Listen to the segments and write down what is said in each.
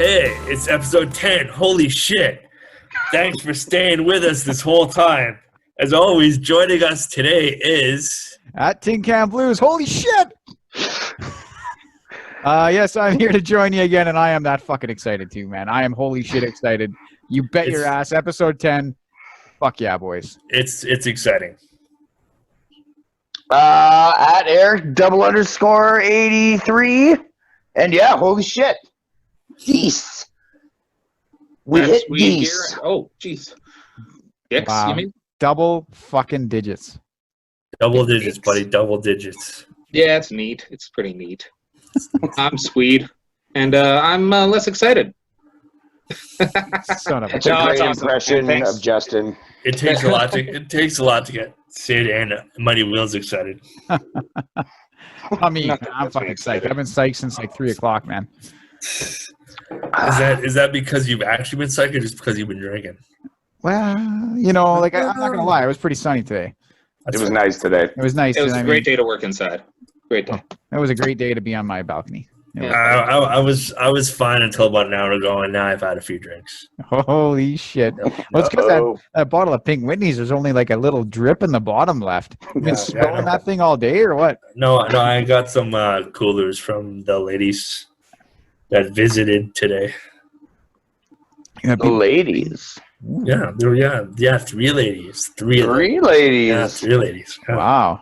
Hey, it's episode 10. Holy shit. Thanks for staying with us this whole time. As always, joining us today is... At Tin Can Blues. Holy shit! Yes, I'm here to join you again, and I am that fucking excited too, man. I am holy shit excited. You bet your ass. Episode 10. Fuck yeah, boys. It's exciting. At Eric _83. And yeah, holy shit. Geese. We hit geese. Oh, jeez. Dicks, Wow. you mean? Double fucking digits. Double digits, buddy. Double digits. Yeah, it's neat. It's pretty neat. I'm Swede, and I'm less excited. Son of a... It's a No, great it's awesome. impression Thanks. of Justin. It takes a lot to get Sid and Mighty Wheels excited. I mean, Not that I'm that's fucking me psyched. excited. I've been psyched since like 3 o'clock, man. Is that because you've actually been psyched or just because you've been drinking? Well, you know, like I'm not gonna lie, it was pretty sunny today. It was nice today. It was nice. It was and a I great mean, day to work inside. Great day. It was a great day to be on my balcony. It was- I was fine until about an hour ago, and now I've had a few drinks. Holy shit! Well, it's because that bottle of Pink Whitney's, there's only like a little drip in the bottom left. You've been swilling that thing all day, or what? No, I got some coolers from the ladies that visited today. You know, The ladies. Yeah, three ladies. Three Ladies. Yeah, three ladies. Yeah. wow,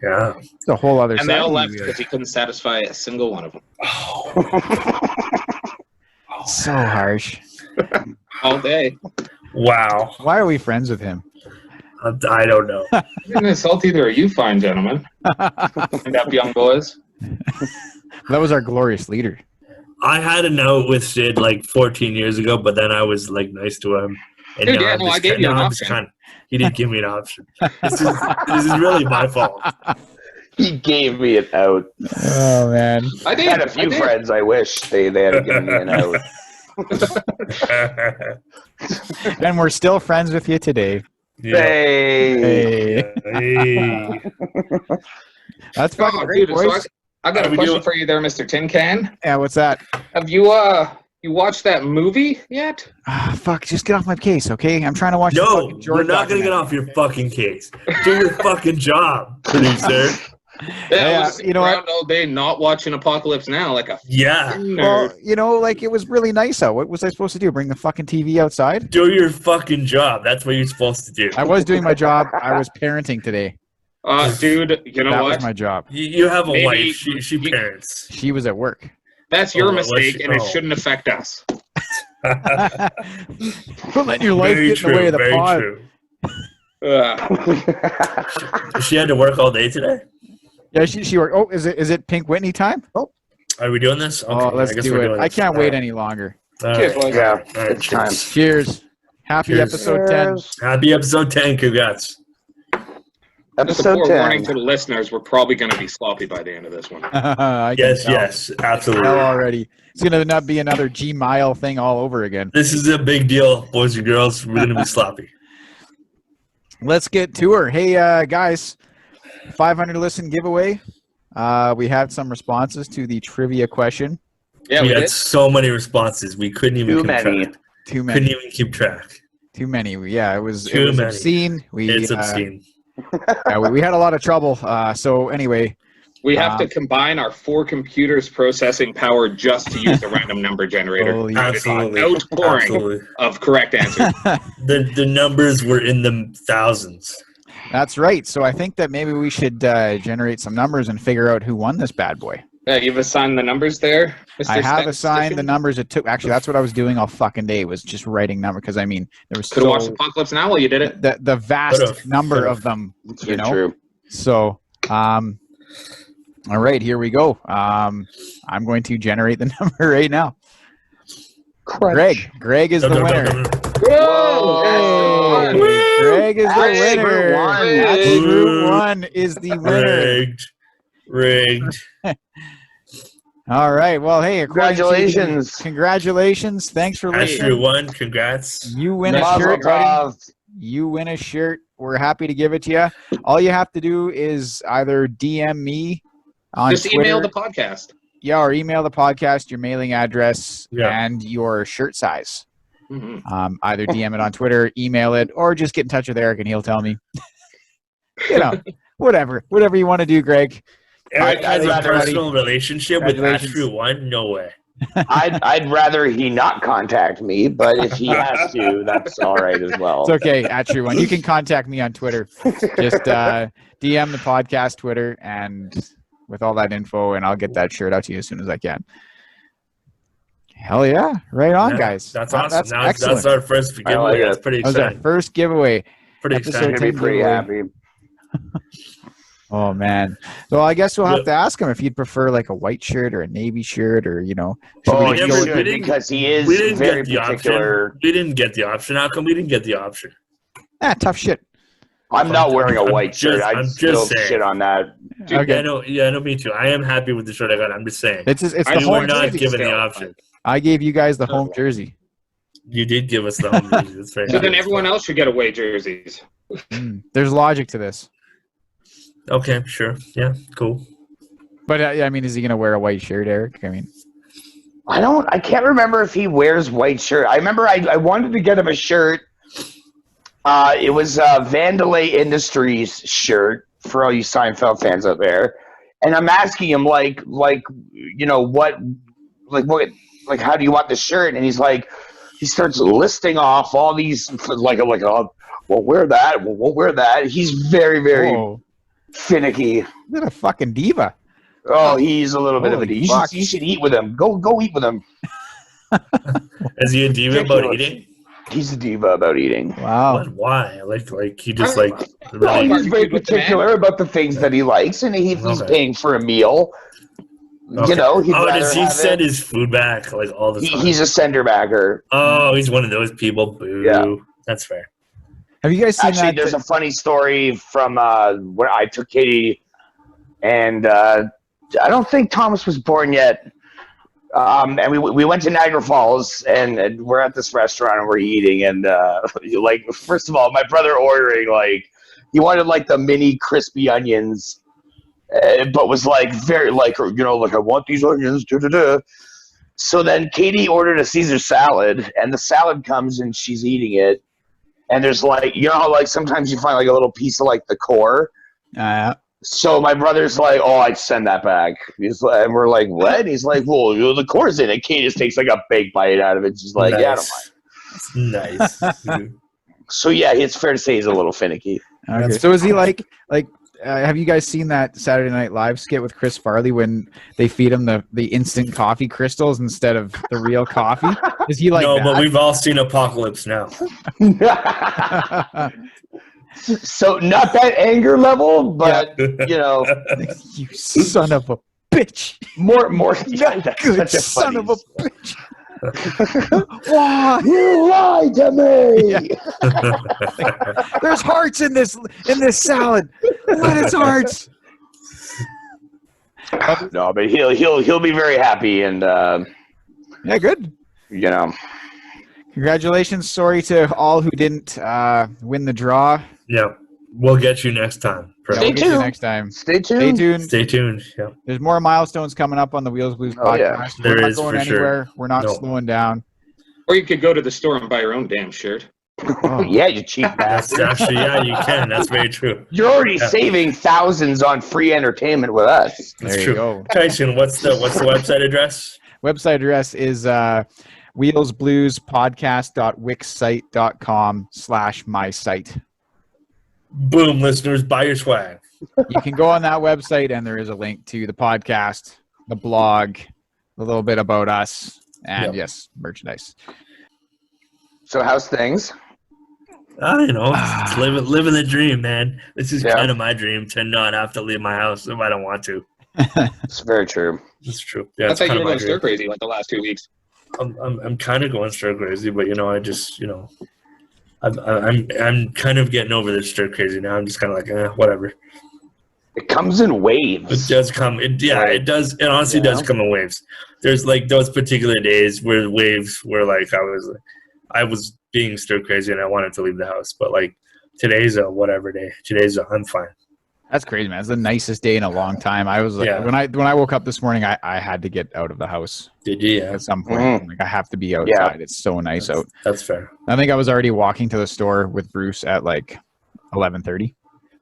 Yeah. it's a whole other And side. they all of left you. because he couldn't satisfy a single one of them. So harsh. All day. Wow. Why are we friends with him? I don't know. You didn't insult either of you fine gentlemen. And up young boys. That was our glorious leader. I had a note with Sid like 14 years ago, but then I was like nice to him. And Dude, now yeah, I'm no, just I gave you now an I'm just option. he didn't give me an option. This is really my fault. He gave me an out. Oh man. I I did. had a few friends I wish they had given me an out. And we're still friends with you today. Yeah. Hey. Hey, Hey. that's fucking Oh, great, dude, so boys. I got How a we question doing? for you there, Mr. Tin Can. Yeah, what's that? Have you you watched that movie yet? Ah, fuck, just get off my case, okay? I'm trying to watch. the No, fucking we're Jordan not gonna get documentary. off your fucking case. Do your fucking job, producer. Yeah, Yeah, I was you know what? around all day not watching Apocalypse Now like a Yeah. nerd. Well, you know, like it was really nice out. What was I supposed to do? Bring the fucking TV outside? Do your fucking job. That's what you're supposed to do. I was doing my job. I was parenting today. Dude, you know That what? was my job. You have a Maybe wife. She you- parents. She was at work. That's your Oh, was mistake, she? and it Oh. shouldn't affect us. Don't let your life Very get in the way true. of the Very pod. true. Uh, She had to work all day today. Yeah, she worked. Oh, is it Pink Whitney time? Oh, Are we doing this? oh, let's I guess do we're it. doing I this. can't All wait right. any longer. All Cheers, right. boys. Yeah, All right, it's time. cheers. Cheers. Happy Cheers. episode 10. Happy episode 10. Congrats. just a Episode forewarning 10. to the listeners, we're probably going to be sloppy by the end of this one. I can Yes, tell. yes, Tell absolutely. already. It's gonna not be another G Mile thing all over again. This is a big deal, boys and girls. We're gonna be sloppy. Let's get to her. Hey, guys, 500 listen giveaway. We had some responses to the trivia question. Yeah, we we had did. so many responses. We couldn't even Too keep many. track. Too Couldn't many. even keep track. Too many. Yeah, it was Too many. obscene. It's obscene. We had a lot of trouble. So anyway, We have to combine our 4 computers' processing power just to use the random number generator. Holy- Absolutely. Outpouring Absolutely. of correct answers. The numbers were in the thousands. that's right. So I think that maybe we should generate some numbers and figure out who won this bad boy. You've assigned the numbers there, Mr. I have assigned the Statistician? numbers it took. Actually, that's what I was doing all fucking day, was just writing numbers, because I mean there was Could have watched so Apocalypse Now while you did it. the vast Could've. number of them. It's You very know. true. So all right, here we go. I'm going to generate the number right now. Greg is the winner. Whoa! Hey, Greg is the That's winner. Route 1. That's Woo. Route 1 is the winner. Rigged. All right. Well, hey, according to the- Congratulations. Congratulations. Thanks for Astro listening. one. Congrats. You win a Mazel shirt, buddy. tov. You win a shirt. We're happy to give it to you. All you have to do is either DM me on Just Twitter. email the podcast. Yeah, or email the podcast, your mailing address, Yeah. and your shirt size. Mhm. Either DM it on Twitter, email it, or just get in touch with Eric and he'll tell me. Whatever you want to do, Greg. Eric I'd has a rather- personal relationship with Congratulations. Attrue One. No way. I'd rather he not contact me, but if he has to, that's all right as well. It's okay, at True One. You can contact me on Twitter. Just DM the podcast Twitter and with all that info, and I'll get that shirt out to you as soon as I can. Hell yeah. Right on, Yeah, guys. That's That- awesome. That's Now excellent. that's our first I like giveaway. it. That's pretty That was our exciting. first giveaway. Pretty episode I'm exciting. gonna be pretty happy. Oh man. So I guess we'll have to ask him if he'd prefer like a white shirt or a navy shirt or should Oh, we he go we should, didn't- because he is We didn't very get the particular. option. We didn't get the option. How come we didn't get the option? tough shit. I'm not wearing a I'm white shirt. just- I'd I'm still just saying. shit on that. Okay. Yeah, no, me too. I am happy with the shirt I got. I'm just saying. It's I the You know were home not jersey. given the still. option. I gave you guys the home jersey. You did give us the home jersey. That's right. So then everyone else should get away jerseys. There's logic to this. Okay, sure. Yeah, cool. But I mean, is he gonna wear a white shirt, Eric? I mean, I can't remember if he wears white shirt. I remember I wanted to get him a shirt. It was a Vandalay Industries shirt for all you Seinfeld fans out there. And I'm asking him what, how do you want the shirt? And he starts listing off all these, we'll wear that, we'll wear that. He's very, very whoa, finicky. what a fucking diva. Oh, he's a little bit of a Holy diva. fuck. You should eat with him. Go eat with him. Is he a diva about Ridiculous. eating? He's a diva about eating. Wow. What? Why? Like he just No, really. he's very particular about the things that he likes, and if he's Okay. paying for a meal, Okay. he'd rather does he have send it. his food back like all the time? He's a sender bagger. Oh, he's one of those people. Boo. Yeah. That's fair. Have you guys seen Actually, that? there's a funny story from where I took Katie, and I don't think Thomas was born yet. And we went to Niagara Falls, and we're at this restaurant and we're eating, and first of all, my brother ordering he wanted the mini crispy onions, but was very I want these onions. Da-da-da. So then Katie ordered a Caesar salad, and the salad comes and she's eating it, and there's how sometimes you find a little piece of the core. So my brother's oh, I'd send that back. And we're like, what? And he's like, well, the core's in it. Kate just takes a big bite out of it. She's like, yeah, I don't mind. Nice. So yeah, it's fair to say he's a little finicky. Okay. So is he have you guys seen that Saturday Night Live skit with Chris Farley when they feed him the instant coffee crystals instead of the real coffee? Is he no, that? but we've all seen Apocalypse Now. So not that anger level, but You son of a bitch. more. That's Good such a son funny of a bitch. Why? You lied to me. There's hearts in this salad. What is hearts? No, but he'll be very happy, and Yeah, good. Congratulations. Sorry to all who didn't win the draw. Yeah, we'll get you next time. We'll Stay get you tuned. next time. Stay tuned. Stay tuned. Stay tuned. Yeah. There's more milestones coming up on the Wheels Blues Oh, podcast. yeah. We're There not is, going for sure. anywhere. We're not No. slowing down. Or you could go to the store and buy your own damn shirt. Yeah, you cheap That's bastard. actually, yeah, you can. That's very true. You're already Yeah. saving thousands on free entertainment with us. That's There true. you go. Tyson, what's the website address? Website address is wheelsbluespodcast.wixsite.com/mysite. Boom, listeners, buy your swag. You can go on that website and there is a link to the podcast, the blog, a little bit about us, and Yep. yes, merchandise. So how's things? I don't know. It's living the dream, man. This is Yeah. kind of my dream to not have to leave my house if I don't want to. It's very true. It's true. Yeah, I it's thought kind you of were my going stir dream. crazy the last 2 weeks. I'm kind of going stir crazy, but I just I'm kind of getting over this stir crazy now. I'm just kind of whatever. It comes in It waves. does come. It does. It honestly does come in waves. There's those particular days where waves where I was being stir crazy and I wanted to leave the house, but today's a whatever day. I'm fine. That's crazy, man. It's the nicest day in a long time. I was like, Yeah. when I woke up this morning, I had to get out of the house Did you? Yeah. at some point. Like I have to be outside. It's so nice out. That's fair. I think I was already walking to the store with Bruce at like 11:30.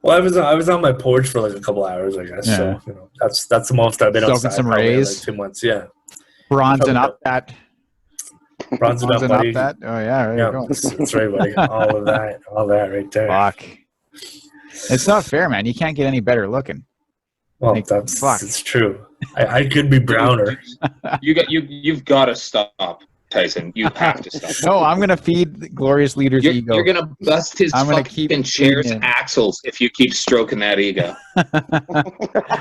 Well, I was on my porch for like a couple hours, I guess. Yeah. So, you know, that's the most I've been Soaking outside. some probably in, rays. like 2 months. Yeah. Bronzing up that. Bronzing up, buddy. that. Oh yeah, there Yeah, you go. that's right, buddy. All that right there. Fuck. It's not fair, man. You can't get any better looking. Well, Like, that's fuck. it's true. I could be browner. You've got to stop, Tyson. You have to stop. No, I'm gonna feed the glorious leader's ego. You're gonna bust his I'm gonna keep fucking chair's feeding him. axles if you keep stroking that ego.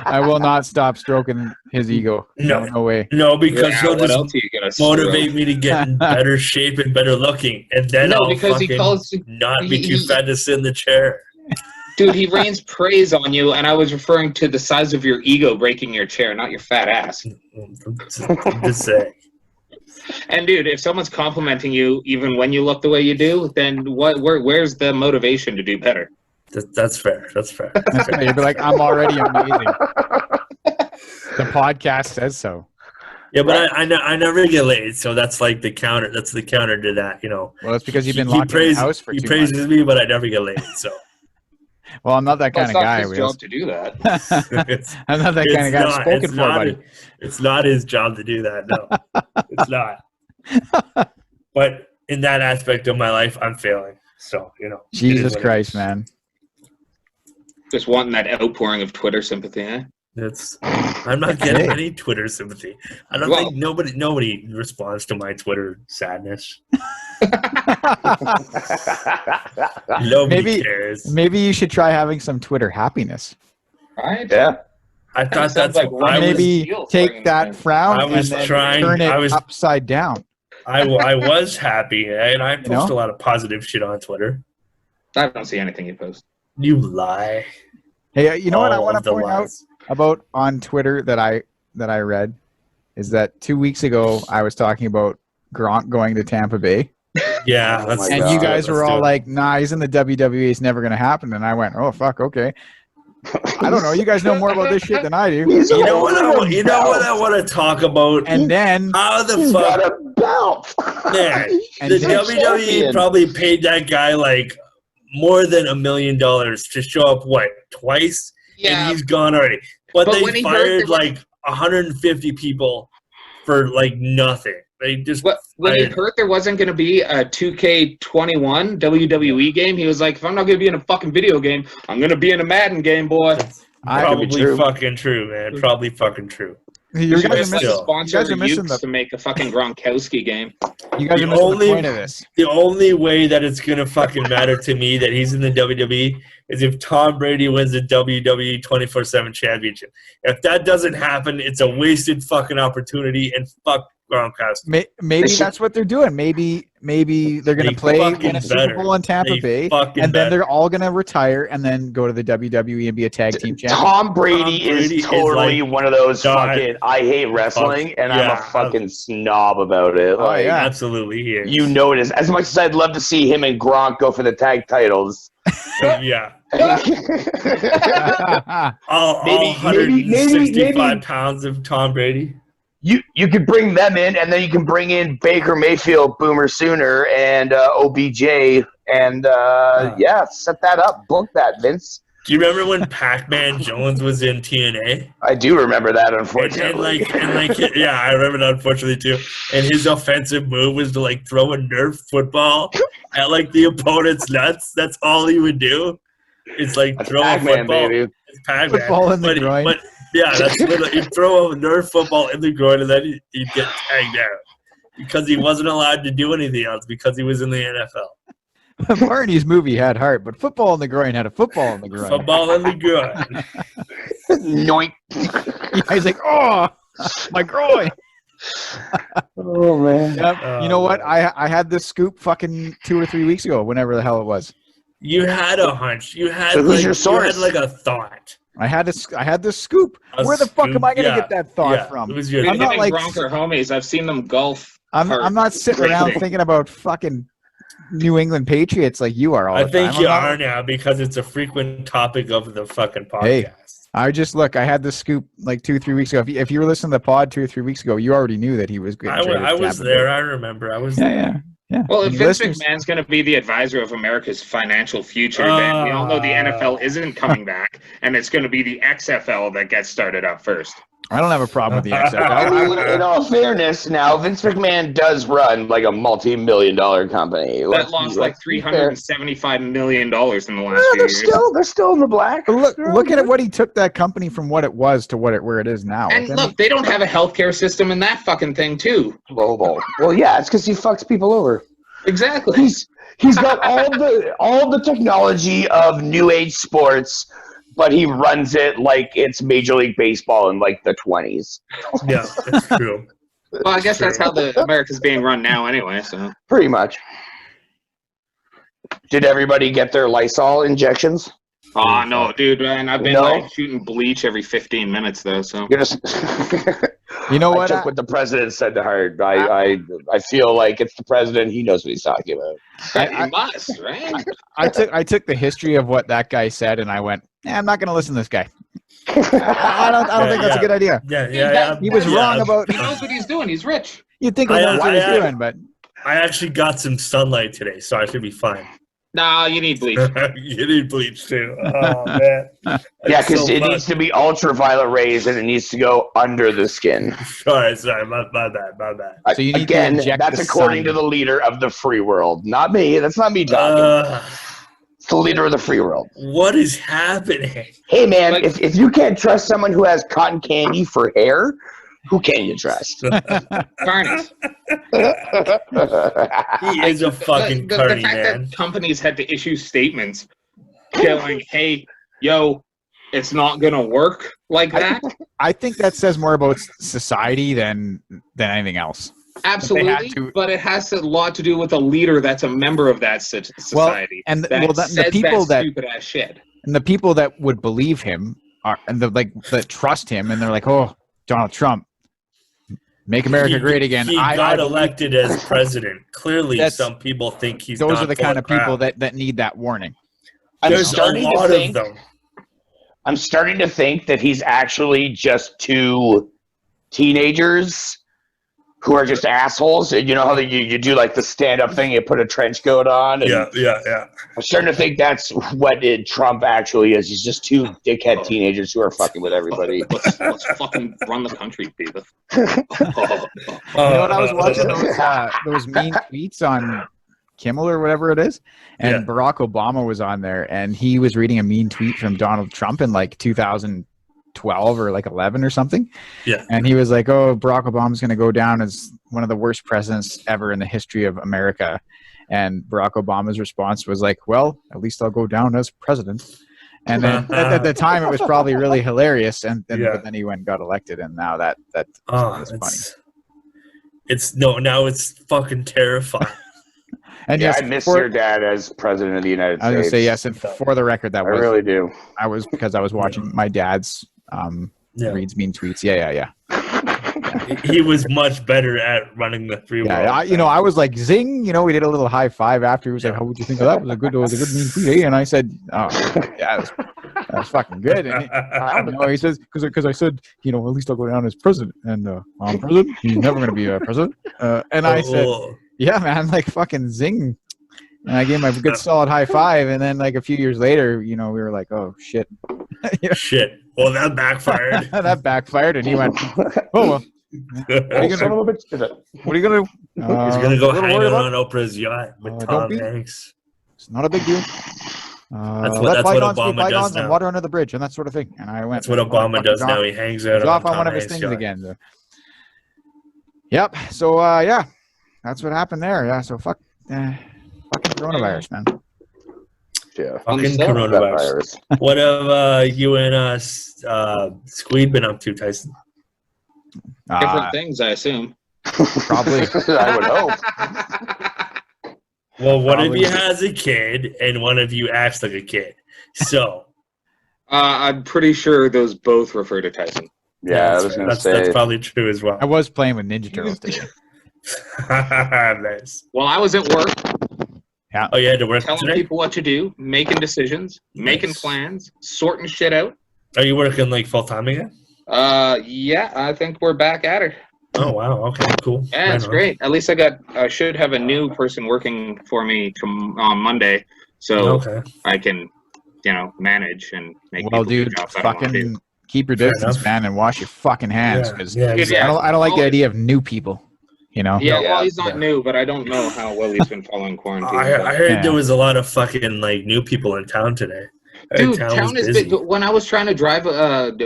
I will not stop stroking his ego. No way. No, because Yeah, he'll what just else are you gonna motivate me to get in better shape and better looking, and then No, I'll because he fucking calls- not be too he- fat to sit in the chair. Dude, he rains praise on you, and I was referring to the size of your ego breaking your chair, not your fat ass. I'm just saying. And dude, if someone's complimenting you even when you look the way you do, then where's the motivation to do better? That's fair. That's fair. You'd be like, I'm already amazing. The podcast says so. Yeah, but I never get laid, so that's like the counter. That's the counter to that, you know. Well, it's because you've been He locked in the house for he 2 praises months. me, but I never get laid. So Well, I'm not that kind It's of not guy. his Wheels. job to do that. it's, I'm not that kind of guy. I've spoken for, buddy. It's not his job to do that. No, it's not. But in that aspect of my life, I'm failing. So you know, it is Jesus what it Christ, is. man. Just wanting that outpouring of Twitter sympathy, eh? I'm not getting Hey. any Twitter sympathy. I don't Well- think nobody responds to my Twitter sadness. Nobody Maybe- cares. Maybe you should try having some Twitter happiness. Right? Yeah. I thought sounds that's like I I was, Maybe feel take friggin' that thing. frown I was and then trying- turn it I was- upside down. I was happy, and I post know? a lot of positive shit on Twitter. I don't see anything you post. You lie. Hey, you know what I All want of to the point out lies. about on Twitter that I read is that 2 weeks ago I was talking about Gronk going to Tampa Bay, Yeah, Oh let's my and God, you guys let's were do all it. like, "Nah, he's in the WWE. It's never going to happen." And I went, "Oh fuck, okay." I don't know. You guys know more about this shit than I do. He's You know what? holding a You know what I belt. want to talk about? And then How the He's got fuck, a belt. man? And The then- WWE champion. probably paid that guy like more than $1 million to show up. What, twice? And he's gone already. But But when they he heard fired there was- like 150 people for like nothing. They just When he fired- heard there wasn't going to be a 2K21 WWE game, he was like, if I'm not going to be in a fucking video game, I'm going to be in a Madden game, boy. I- Probably true. fucking true, man. Probably fucking true. you But guys are Just like still. missing. sponsor You guys are missing Ukes to make a fucking Gronkowski game. You guys The are missing only- the point of this. The only way that it's gonna fucking matter to me that he's in the WWE is if Tom Brady wins the WWE 24/7 championship. If that doesn't happen, it's a wasted fucking opportunity, and fuck Gronkowski. Maybe They should- that's what they're doing. Maybe they're going They to play fucking in a Super better. Bowl in Tampa They Bay, fucking and then better. they're all going to retire and then go to the WWE and be a tag team champion. Tom Brady, Tom Brady is is totally like, one of those God, fucking I hate wrestling and I'm yeah, a fucking snob about it. Oh, Like, yeah. Absolutely, he is. You notice as much as I'd love to see him and Gronk go for the tag titles. Yeah. All Maybe- 165 pounds of Tom Brady. You could bring them in, and then you can bring in Baker Mayfield, Boomer Sooner, and OBJ, and yeah, set that up. Book that, Vince. Do you remember when Pac-Man Jones was in TNA? I do remember that, And unfortunately. yeah, I remember that unfortunately too. And his offensive move was to like throw a Nerf football at like the opponent's nuts. That's all he would do. It's like That's throw a Pac-Man, football. baby. It's Pac-Man. Football in the But- groin. But yeah, that's literally he'd throw a Nerf football in the groin and then he'd get tagged out because he wasn't allowed to do anything else because he was in the NFL. Barney's movie had heart, but football in the groin had a football in the groin. Football in the groin. Noink. Yeah, he's like, oh, my groin. Oh, man. Yep. You know what? I had this scoop fucking 2 or 3 weeks ago, whenever the hell it was. You had a hunch. You had So who's like, your source? You had like a thought. I had this scoop. A Where the fuck scoop, am I gonna yeah, get that thought yeah, from? It was your Dude, I'm not him like- and Gronk are homies. I've seen them golf. I'm not sitting around Right. thinking about fucking New England Patriots like you are all the I think time. you are now because it's a frequent topic of the fucking podcast. Hey. I just look. I had the scoop like 2-3 weeks ago. If you were listening to the pod 2 or 3 weeks ago, you already knew that he was getting traded. I was there. I remember. I was there. Yeah. Well, if Any Vince listeners? McMahon's going to be the advisor of America's financial future, then we all know the NFL isn't coming back, and it's going to be the XFL that gets started up first. I don't have a problem with the I XFL. mean, in all fairness, now Vince McMahon does run like a multi-million-dollar company. That lost like $375 million in the last few years. They're still in the black. But look at what he took that company from what it was to where it is now. And look, they don't have a healthcare system in that fucking thing too. Global. Well, yeah, it's because he fucks people over. Exactly. He's got all the technology of new age sports, but he runs it like it's Major League Baseball in like the 20s. Yeah, that's true. Well, I guess that's how the America's being run now anyway, so. Pretty much. Did everybody get their Lysol injections? Oh, no, dude, man. I've been No. like shooting bleach every 15 minutes, though, so. You're just You know I what? took what the president said to heart. I feel like it's the president. He knows what he's talking about. You must, right? I took the history of what that guy said, and I went, I'm not going to listen to this guy. I don't think that's a good idea. Yeah. He was wrong about. He knows what he's doing. He's rich. You'd think he knows what he's doing, but I actually got some sunlight today, so I should be fine. No, you need bleach. You need bleach too. Oh man. Yeah, because So it much. needs to be ultraviolet rays and it needs to go under the skin. Sorry, my bad. So you need to Again, inject that's the according sun. to the leader of the free world. Not me. That's not me talking. It's the leader of the free world. What is happening? Hey, man, Like- if you can't trust someone who has cotton candy for hair, who can you trust? Carnies. He is a fucking the carny, fact man. that companies had to issue statements going, hey, yo, it's not going to work like that. I think that says more about society than anything else. Absolutely. to- But it has a lot to do with a leader that's a member of that society. and that the says people that stupid ass shit. and the people that would believe him are and that trust him, and they're like, oh, Donald Trump, make America great again. He I got believe- elected as president. Clearly, That's- some people think he's. Those not are the full kind of people crap. that need that warning. I'm There's a starting to lot think. of them. I'm starting to think that he's actually just two teenagers who are just assholes. And you know how you do like the stand-up thing, you put a trench coat on? And Yeah. I'm starting to think that's what Trump actually is. He's just two dickhead teenagers who are fucking with everybody. Let's fucking run the country, people. You know what? I was watching those mean tweets on Kimmel or whatever it is, and Yeah. Barack Obama was on there, and he was reading a mean tweet from Donald Trump in like 2012 or like 11 or something. Yeah. And he was like, "Oh, Barack Obama's going to go down as one of the worst presidents ever in the history of America." And Barack Obama's response was like, "Well, at least I'll go down as president." And then at the time, it was probably really hilarious. And Yeah. but then he went and got elected, and now that Oh, is funny. now it's fucking terrifying. And Yeah, yes, I miss for- your dad as president of the United I was States. gonna say yes, and for the record, that I was really do. I was because I was watching my dad's Yeah. reads mean tweets. Yeah. He was much better at running the free world. I was like zing. We did a little high five after. He was like, "How would you think of that? It was a good mean tweet." Eh? And I said, "Oh, yeah, that's fucking good." And he says, "Because I said, at least I'll go down as president." And I'm president. He's never going to be a president. And I said, "Yeah, man, like fucking zing." And I gave him a good solid high five. And then like a few years later, we were like, "Oh shit." Shit. Well, that backfired. That backfired, and he went, "Oh well." What are you Son gonna of a bitch did it. What are you gonna do? He's gonna go a little hang worried out about on Oprah's yacht with Don't Tom be. Hanks. It's not a big deal. That's what let bygones Obama be does bygones now. and water under the bridge and that sort of thing. And I went. That's what Obama does now. He hangs out He's off on Tom one of his Hanks' things yacht. again. So. Yep. So yeah, that's what happened there. Yeah. So fucking coronavirus, man. Yeah. Fucking still coronavirus. What have you and Squeed been up to, Tyson? Different things, I assume. Probably. I would hope. Well, one of Probably. you has a kid, and one of you acts like a kid. So I'm pretty sure those both refer to Tyson. Yeah, I was going to say. that's probably true as well. I was playing with Ninja Turtles today. Nice. While I was at work, Yeah. Oh, you had to work telling today? people what to do, making decisions, making Nice. plans, sorting shit out. Are you working like full time again? Yeah, I think we're back at it. Oh wow. Okay. Cool. Yeah, Right it's on. great. At least I should have a new person working for me on Monday, so Okay. I can, manage and make Well, people do dude, jobs I don't want to do. fucking keep your Fair distance, enough. man, and wash your fucking hands, Yeah. because Yeah. Dude, Exactly. I don't like the Well, idea of new people. You know. Yeah, Yeah, well, he's not yeah. new, but I don't know how well he's been following quarantine. I heard Yeah. there was a lot of fucking like new people in town today. Dude, town was town is busy. big. When I was trying to drive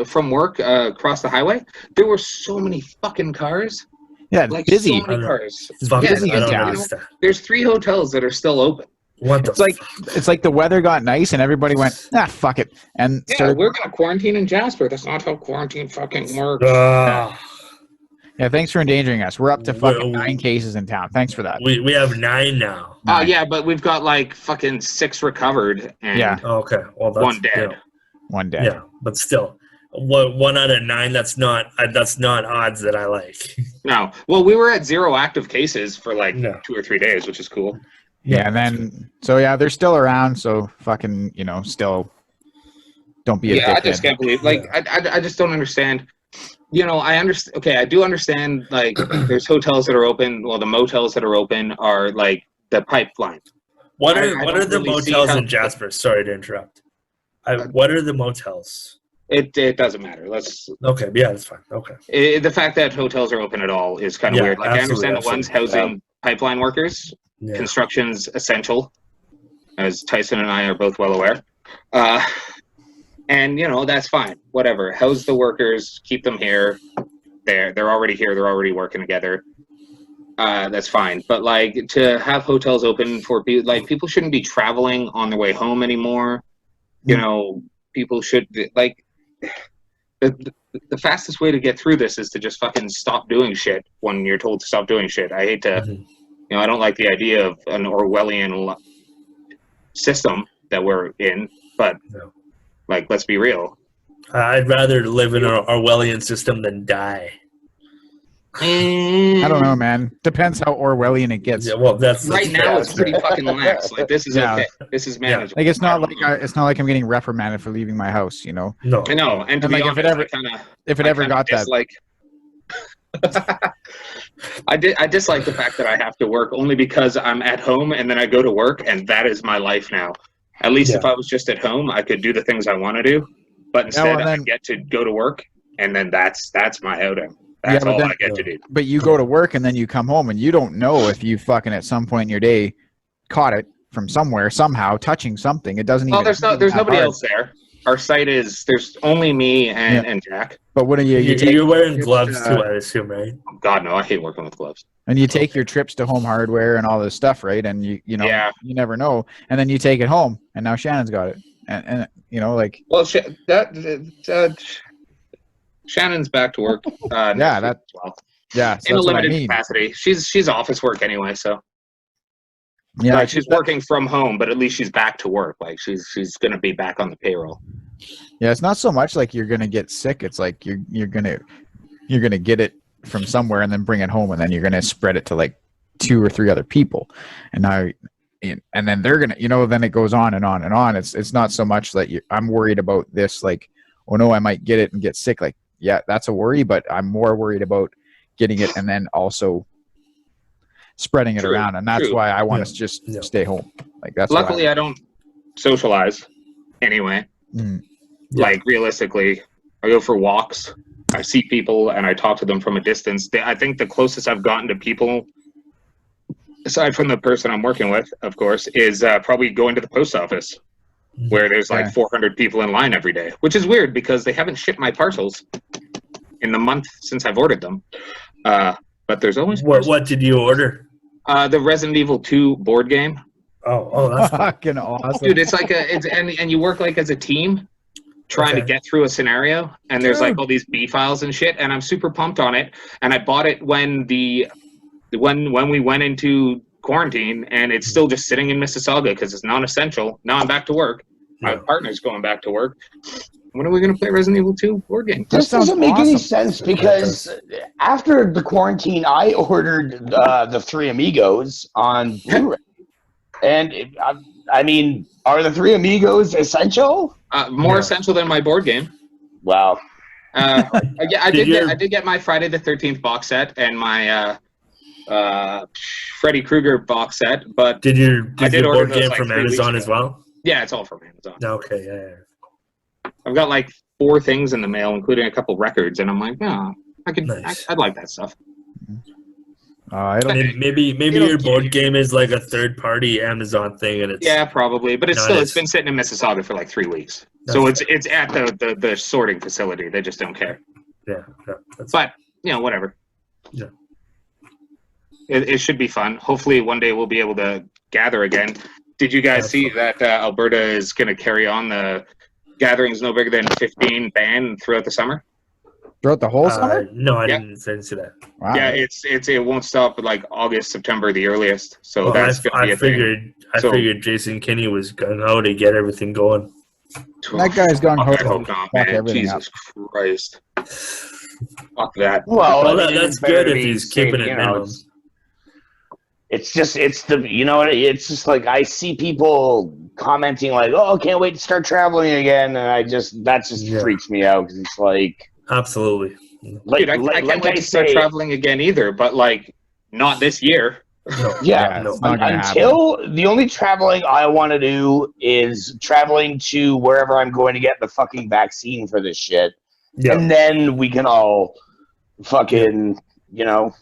from work across the highway, there were so many fucking cars. Yeah, Like busy. so many cars. Fucking, busy I in don't town. understand. There's 3 hotels that are still open. What the? It's like the weather got nice and everybody went, fuck it, and Yeah, started. we're gonna quarantine in Jasper. That's not how quarantine fucking works. Yeah, thanks for endangering us. We're up to fucking Well, 9 cases in town. Thanks for that. we have 9 now. Oh yeah, but we've got like fucking 6 recovered and Yeah. Oh, okay. Well, that's 1 dead. One day. Yeah, but still, 1 out of 9. That's not odds that I like. No. Well, we were at 0 active cases for like No. 2 or 3 days, which is cool. Yeah, and then they're still around. So fucking, still don't be a Yeah, I dickhead. just can't believe. Like, I just don't understand. I understand. Okay, I do understand. Like, there's hotels that are open. Well, the motels that are open are like the pipeline. What I are don't the really see motels how- in Jasper? Sorry to interrupt. What are the motels? It doesn't matter. Okay, yeah, that's fine. Okay. The fact that hotels are open at all is kind of Yeah, weird. Like, I absolutely, understand the ones housing pipeline workers. Yeah. Construction's essential, as Tyson and I are both well aware. And that's fine. Whatever. House the workers, keep them here. They're already here. They're already working together. That's fine. But like to have hotels open for people, like people shouldn't be traveling on their way home anymore. People should like the fastest way to get through this is to just fucking stop doing shit when you're told to stop doing shit. I hate to, I don't like the idea of an Orwellian system that we're in, but like, let's be real. I'd rather live in an Orwellian system than die. I don't know, man. Depends how Orwellian it gets. Yeah, well, that's Right now it's pretty fucking lax. Like this is okay. This is manageable. Like it's not like I'm getting reprimanded for leaving my house. No. I know, and to And be like honest, if it ever got that, like, I dislike the fact that I have to work only because I'm at home and then I go to work and that is my life now. At least if I was just at home, I could do the things I want to do, but instead I get to go to work and then that's my outing. That's all I get to do. But you go to work and then you come home and you don't know if you fucking at some point in your day caught it from somewhere, somehow touching something. It doesn't even. Well, there's nobody else there. Our site there's only me and Jack. But what are you're wearing gloves too, I assume, right? God no, I hate working with gloves. And you take your trips to Home Hardware and all this stuff, right? And you never know. And then you take it home, and now Shannon's got it, and like. Well, Shannon's back to work. In a limited capacity. She's office work anyway, so. Yeah, like she's working from home, but at least she's back to work. Like she's gonna be back on the payroll. Yeah, it's not so much like you're gonna get sick. It's like you're gonna get it from somewhere and then bring it home, and then you're gonna spread it to like 2 or 3 other people, and now, and then they're gonna, then it goes on and on and on. It's not so much that I'm worried about this, like, oh no, I might get it and get sick. Like, yeah, that's a worry, but I'm more worried about getting it and then also spreading it around, and that's why I want to just stay home. Like that's. Luckily, I don't socialize anyway. Like realistically, I go for walks. I see people and I talk to them from a distance. I think the closest I've gotten to people, aside from the person I'm working with, of course, is probably going to the post office, where there's like 400 people in line every day, which is weird because they haven't shipped my parcels in the month since I've ordered them. But there's always what did you order? The Resident Evil 2 board game. Oh, that's fucking awesome, dude! It's like and you work like as a team, trying to get through a scenario, and there's like all these B files and shit, and I'm super pumped on it. And I bought it when when we went into quarantine, and it's still just sitting in Mississauga because it's non-essential. Now I'm back to work. My partner's going back to work. When are we going to play Resident Evil 2 board game? This doesn't make any sense because after the quarantine, I ordered the 3 Amigos on Blu-ray. And I mean, are the Three Amigos essential? More No. essential than my board game. Wow. I did get my Friday the 13th box set and my Freddy Krueger box set, but Did your order board those, game like, from 3 weeks Amazon ago. as well? Yeah, it's all from Amazon. Okay, yeah. I've got like 4 things in the mail, including a couple records, and I'm like, oh, Nice. I'd like that stuff. Maybe your board game is like a third-party Amazon thing, and it's Yeah, probably, but it's been sitting in Mississauga for like 3 weeks, so it's at the sorting facility. They just don't care. Yeah, But whatever. Yeah. It should be fun. Hopefully, one day we'll be able to gather again. Did you guys see that Alberta is going to carry on the gatherings no bigger than 15 ban throughout the summer? Throughout the whole summer? No, I didn't see that. Wow. Yeah, it won't stop like August, September, the earliest. So Well, that's going to be a thing. I figured Jason Kinney was gung ho to get everything going. That guy's gone I ho hope not, fuck man. everything Jesus Christ. Fuck that. Well, Well, I mean, that's it's better good to if be he's safe, keeping it minimum. It's just it's just like I see people commenting like, "Oh, can't wait to start traveling again," and that just freaks me out because it's like, Absolutely. like, Dude, I can't wait to start traveling again either, but like not this year. Yeah, it's not gonna until the only traveling I want to do is traveling to wherever I'm going to get the fucking vaccine for this shit, and then we can all fucking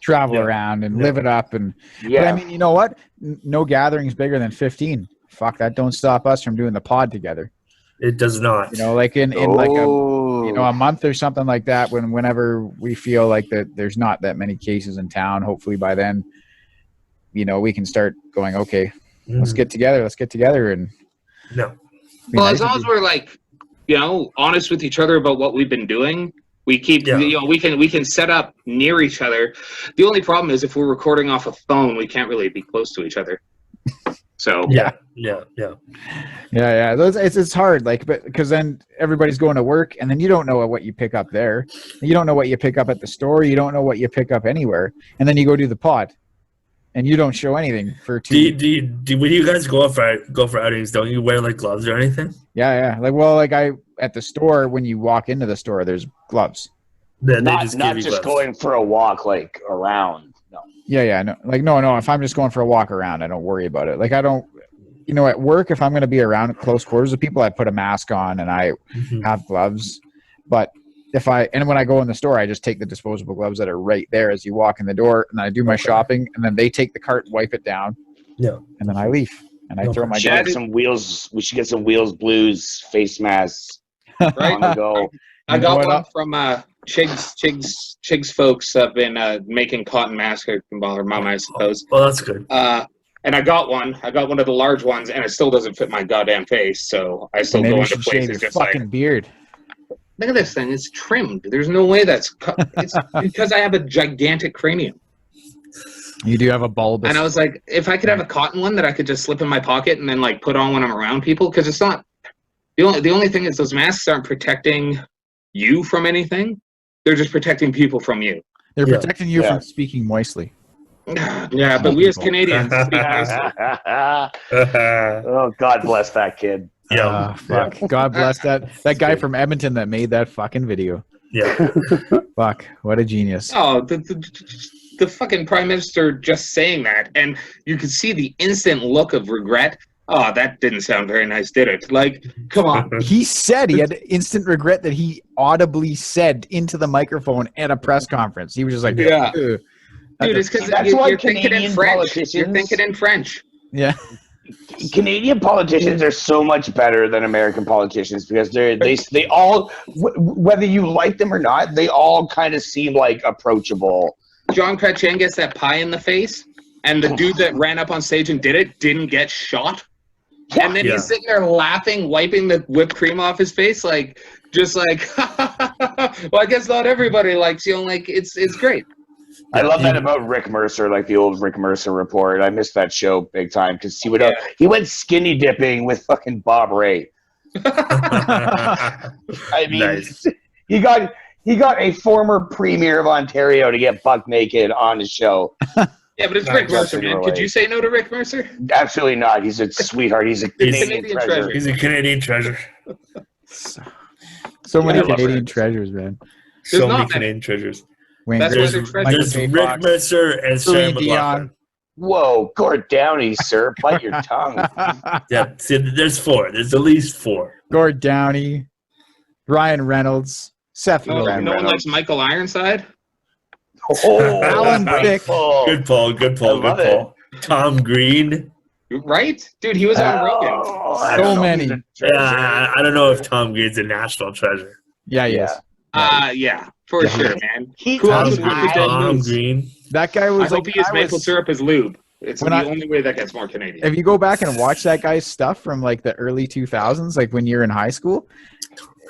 travel around and live it up. And yeah, but I mean, you know what? No gatherings bigger than 15. Fuck, that don't stop us from doing the pod together. It does not. Like in like a month or something like that, whenever we feel like that there's not that many cases in town, hopefully by then, we can start going, okay, let's get together and Well, as long as we're like, honest with each other about what we've been doing, we keep, we can set up near each other. The only problem is if we're recording off a phone, we can't really be close to each other. So yeah. It's hard, because then everybody's going to work, and then you don't know what you pick up there. You don't know what you pick up at the store. You don't know what you pick up anywhere, and then you go do the pod, and you don't show anything for 2 weeks. When you guys go for outings, don't you wear like gloves or anything? Yeah. At the store, when you walk into the store, there's gloves. Then not they just just going for a walk like around. No. Yeah. No. If I'm just going for a walk around, I don't worry about it. Like I don't, at work, if I'm going to be around close quarters with people, I put a mask on and I have gloves. But when I go in the store, I just take the disposable gloves that are right there as you walk in the door, and I do my shopping, and then they take the cart, wipe it down, and then I leave, and I throw my. We should get some Wheels Blues face masks on the go. I got one from Chig's folks have been making cotton masks from her mom, I suppose. Well, that's good. And I got one of the large ones, and it still doesn't fit my goddamn face, so I still go into places just fucking like, beard. Look at this thing, it's trimmed. There's no way it's because I have a gigantic cranium. You do have a bulbous. And I was like, if I could have a cotton one that I could just slip in my pocket and then like put on when I'm around people, because it's not the only thing is those masks aren't protecting you from anything. They're just protecting people from you. They're protecting you from speaking moistly. Yeah, but we as Canadians speak moistly. Oh, God bless that kid. Yeah. Fuck. God bless that guy from Edmonton that made that fucking video. Yeah. Fuck. What a genius. Oh, the fucking Prime Minister just saying that, and you could see the instant look of regret. Oh, that didn't sound very nice, did it? Like, come on. He said he had instant regret that he audibly said into the microphone at a press conference. He was just like, yeah. Ugh. Dude, it's because you're thinking in French. You're thinking in French. Yeah. Canadian politicians are so much better than American politicians because they all, whether you like them or not, they all kind of seem like approachable. John Chrétien gets that pie in the face, and the dude that ran up on stage and did it didn't get shot. And then he's sitting there laughing, wiping the whipped cream off his face, like, just like, well, I guess not everybody likes you. Like, it's great. I love that about Rick Mercer, like the old Rick Mercer report. I missed that show big time because he went skinny dipping with fucking Bob Ray. I mean, nice. he got a former premier of Ontario to get buck naked on his show. Yeah, but it's Not Rick Mercer, Justin man. Could Timberlake. you say no to Rick Mercer? Absolutely not. He's a sweetheart. He's a Canadian Canadian treasure. treasure. He's a Canadian treasure. So many I love Canadian that. treasures, man. There's So many not many. Canadian treasures. Wayne That's why Gretzky, they're There's, treasures. Michael there's J. Rick Fox. Mercer and Sarah Celine McLachlan. Dion. Whoa, Gord Downey, sir. Bite your tongue. Yeah, see, there's 4. There's at least 4. Gord Downey, Ryan Reynolds, Seth No, Rogen. no one likes Michael Ironside. Oh, Alan Thicke. Good Paul. Good Paul. I Good love Paul. Tom Green. Right? Dude, he was on Rogan. I So don't know. many. He's a treasure. Yeah, I don't know if Tom Green's a national treasure. Yeah, he is. Yeah, for sure, man. He Who else was would be the dead Tom moose? Green. That guy I was hope like, he used maple syrup as lube. It's When the I- only way that gets more Canadian. if you go back and watch that guy's stuff from like the early 2000s, like when you're in high school,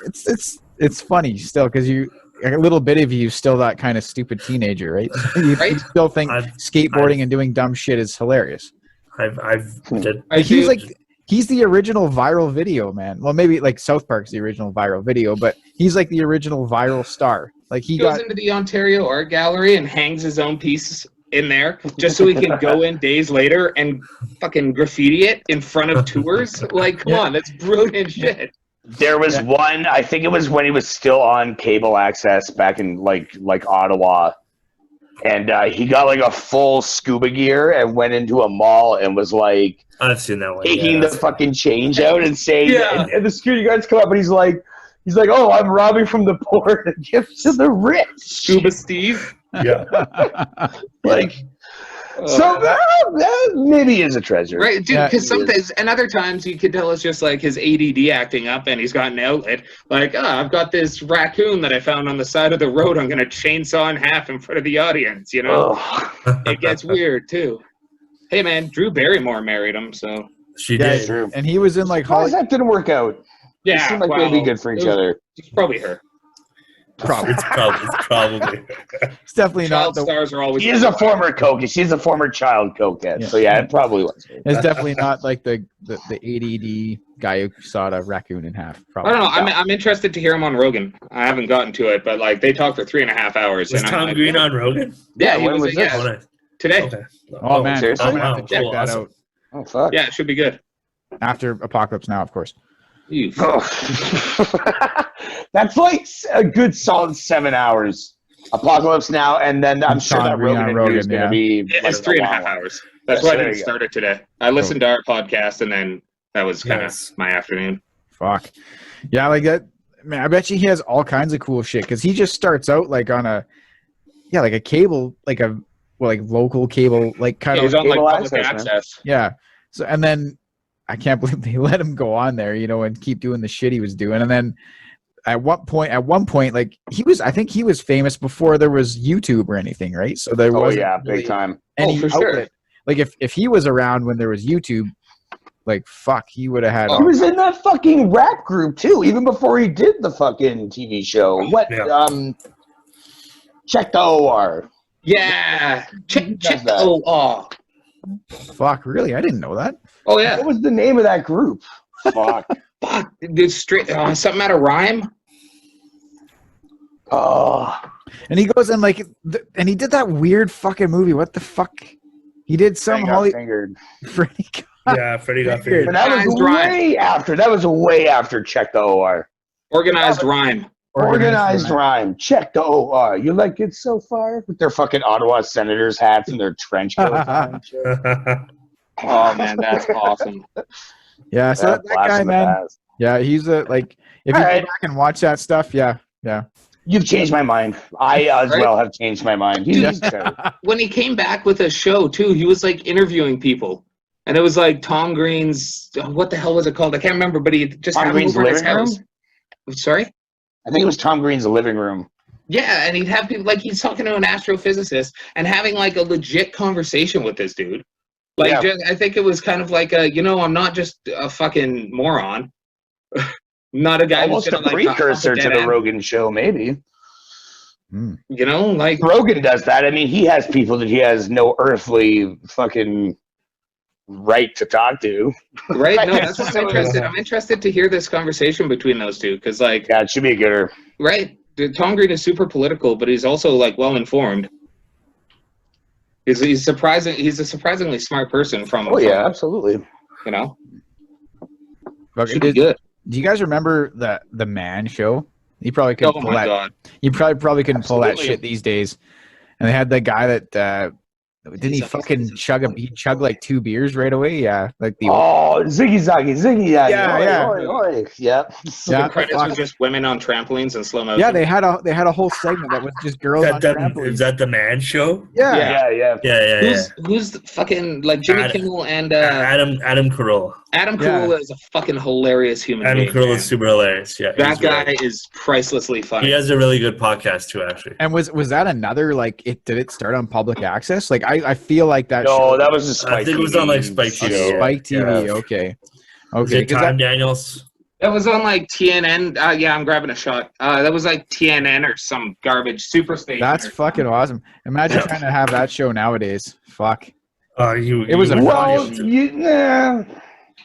it's funny still because you a little bit of you still that kind of stupid teenager, right? You Right? still think I've- skateboarding and doing dumb shit is hilarious. I've did, I Like, he's do- like he's the original viral video man. Well, maybe like South Park's the original viral video, but he's like the original viral star. Like he goes got into the Ontario Art Gallery and hangs his own piece in there just so he can go in days later and fucking graffiti it in front of tours. Like, come on, that's brilliant shit. There was one, I think it was when he was still on cable access back in like Ottawa. And he got like a full scuba gear and went into a mall and was like I've seen that one. taking the fucking change out and saying, Yeah. and the security guards come up and he's like, oh, I'm robbing from the poor to give to the rich. Scuba Steve. Yeah. Like, so that maybe is a treasure. Right, dude, Yeah, because he sometimes, and other times you could tell it's just like his ADD acting up and he's got an outlet. Like, I've got this raccoon that I found on the side of the road. I'm going to chainsaw in half in front of the audience, you know? Ugh. It gets weird, too. Hey, man, Drew Barrymore married him, so. She Yeah, did. True. and he was in like Surprised Hollywood. that didn't work out. They Yeah, seem like well, they'd be good for each it was- other. It's probably her. Probably. It's probably. It's definitely not Child the stars are always. She is a former cokehead. She's a former child cokehead. Yeah. So yeah, it probably was. it's definitely not like the ADD guy who sawed a raccoon in half. I Probably. don't know. I'm interested to hear him on Rogan. I haven't gotten to it, but like they talked for 3.5 hours. Was and I'm Tom like, Green on Rogan? Yeah, he when was. was this? Oh, nice. Today. Okay. Oh man, seriously? I'm gonna have wow, to check cool, that awesome. out Oh fuck. Yeah, it should be good. after Apocalypse Now, of course. You Oh. That's like a good solid 7 hours. Apocalypse Now, and then I'm sure Tom that Green on Rogan Rogan, is going to yeah. be. It's 3.5 hours. That's Yes, why I there didn't you go. start it today. I listened to our podcast, and then that was kind of Nice. my afternoon. Fuck. Yeah, like that. Man, I bet you he has all kinds of cool shit because he just starts out like on a, like a cable, like a local cable, like kind Yeah, of he's on like cable public access, man. access. yeah. So and then I can't believe they let him go on there, and keep doing the shit he was doing. And then at one point, like I think he was famous before there was YouTube or anything, right? So there Oh wasn't yeah, really big time. any for sure. outlet. Like if he was around when there was YouTube, like fuck, he would have had. He all- was in that fucking rap group too, even before he did the fucking TV show. What? Yeah. Check the OR. Yeah, check does the that? OR. Fuck, really? I didn't know that. Oh yeah, What was the name of that group? Fuck. fuck, dude, straight something out of rhyme. Oh. And he goes and like, and he did that weird fucking movie. What the fuck? He did some I got Holly. fingered. Freddie got- Yeah, Freddie got And fingered. that was Organized rhyme. way after. That was way after Check the OR. Organized rhyme. Organized rhyme. Check the OR. You like it so far? With their fucking Ottawa Senators hats and their trench coats on and shit. Oh man, that's awesome. Yeah, so that blast guy, in the man. past. Yeah, he's a like. If you All right. go back and watch that stuff, yeah. You've changed my mind. I as Right? well have changed my mind. He's Dude. just terrible. When he came back with a show too, he was like interviewing people, and it was like Tom Green's. What the hell was it called? I can't remember, but he just Tom had him Green's over in his living room? house. Sorry. I think it was Tom Green's living room. Yeah, and he'd have people like he's talking to an astrophysicist and having like a legit conversation with this dude. Like, Yeah. just, I think it was kind of like a, I'm not just a fucking moron. Not a guy Almost who's a gonna, like, precursor talk to a the dead end. Rogan show, maybe. Like Rogan does that. I mean, he has people that he has no earthly fucking right to talk to. right? No, that's what I'm interested. I'm interested to hear this conversation between those two because, like, Yeah, it should be a gooder. right? Tom Green is super political, but he's also like well informed. He's surprising. He's a surprisingly smart person. Oh yeah, absolutely. You know, Okay, should be good. Do you guys remember the Man Show? You probably couldn't Oh pull my that. god! You probably couldn't pull that Absolutely. shit these days. And they had the guy that didn't he fucking chug him? He chugged like 2 beers right away. Yeah, like the Oh, Ziggy Zaggy, Ziggy Zaggy. Yeah, Oi, yeah. oi, oi. Yep. Yeah, The credits fuck. was just women on trampolines in slow motion. Yeah, they had a whole segment that was just girls on trampolines. Is that the Man Show? Yeah. Yeah, yeah. Yeah. Who's the fucking like Jimmy Adam- Kimmel and Adam Carolla. Adam Yeah. Carolla is a fucking hilarious human Adam being. Carolla man. is super hilarious. Yeah, That he's guy really- is pricelessly funny. He has a really good podcast too, actually. And was that another like it? Did it start on public access? Like I feel like that. No, show, that was a Spike I think it was on like Spike show. TV. Spike TV. Yeah. Okay. Was Okay. it 'cause Time that- Daniels? That was on like TNN. Yeah, I'm grabbing a shot. That was like TNN or some garbage Superstation. that's fucking awesome. Imagine trying to have that show nowadays. Fuck. It was a- Well,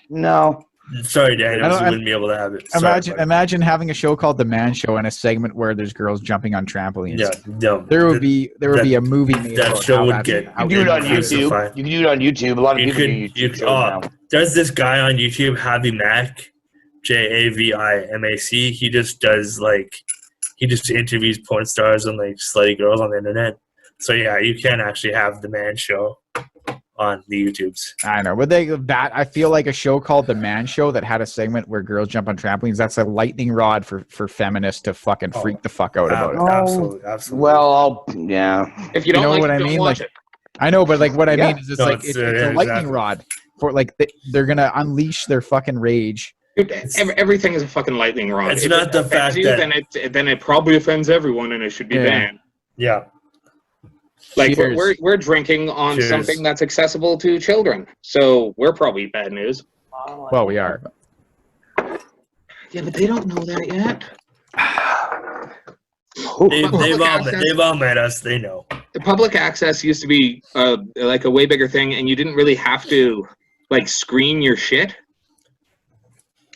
no. Sorry, Daniels, I don't- you wouldn't be able to have it. Sorry, Imagine buddy. imagine having a show called The Man Show and a segment where there's girls jumping on trampolines. Yeah, no. There would be a movie made that about show how would that's- get- how You can do it on that's- Crucified. YouTube. You can do it on YouTube. A lot of You people do could. YouTube shows now. There's this guy on YouTube, Javi Mac, JAVIMAC. He just interviews porn stars and like slutty girls on the internet. So yeah, you can actually have the Man Show on the YouTubes. I know, but I feel like a show called The Man Show that had a segment where girls jump on trampolines. That's a lightning rod for feminists to fucking freak the fuck out about it. Absolutely. Well, yeah. If you don't know like what it, I don't mean? watch Like- it. I know, but like what I Yeah. mean is it's No, like it's, it's a yeah, lightning exactly. rod for like they're gonna unleash their fucking rage. Dude, everything is a fucking lightning rod. It's If not it the offends fact you, that- then it probably offends everyone and it should be Yeah. banned. Yeah. Like Cheers. we're drinking on Cheers. something that's accessible to children, so we're probably bad news. Well, we are. Yeah, but they don't know that yet. They've all met us. They know. The public access used to be like a way bigger thing, and you didn't really have to like screen your shit.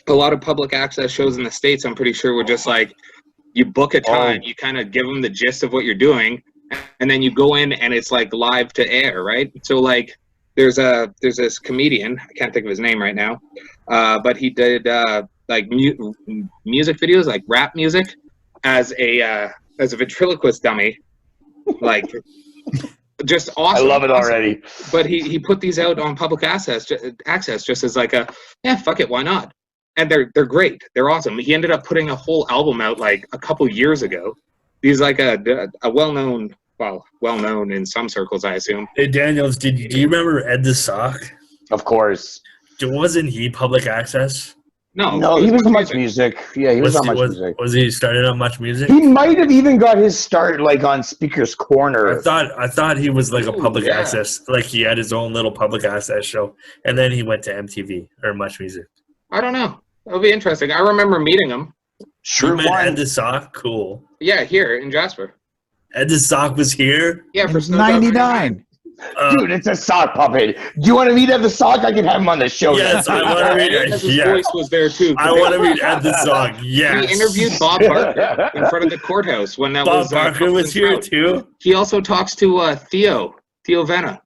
A lot of public access shows in the States, I'm pretty sure, were just like you book a time, you kind of give them the gist of what you're doing, and then you go in and it's like live to air, right? So like there's this comedian, I can't think of his name right now, but he did like music videos, like rap music, as a ventriloquist dummy, like just awesome. I love it awesome. already. But he put these out on public access just as like fuck it, why not? And they're great, they're awesome. He ended up putting a whole album out like a couple years ago. He's like a well-known in some circles, I assume. Hey, Daniels, do you remember Ed the Sock? Of course. Wasn't he public access? No, He was on Much Much Music. Yeah, he was on Much Music. Was he started on Much Music? He might have even got his start like on Speaker's Corner. I thought he was like a Ooh, public yeah. access, like he had his own little public access show, and then he went to MTV or Much Music. I don't know. That'll be interesting. I remember meeting him. You Sure met one. Ed the Sock? Cool. Yeah, here in Jasper. Ed the Sock was here? Yeah, for It's Snowdrop 99. Dude, it's a sock puppet. Do you want to meet at the sock? I can have him on the show. Yes, I want to meet His Ed. Yeah. voice was there too. I want to meet Ed the Sock. Yes. He interviewed Bob Barker in front of the courthouse when that Bob was. Barker was here too? He also talks to Theo Venna,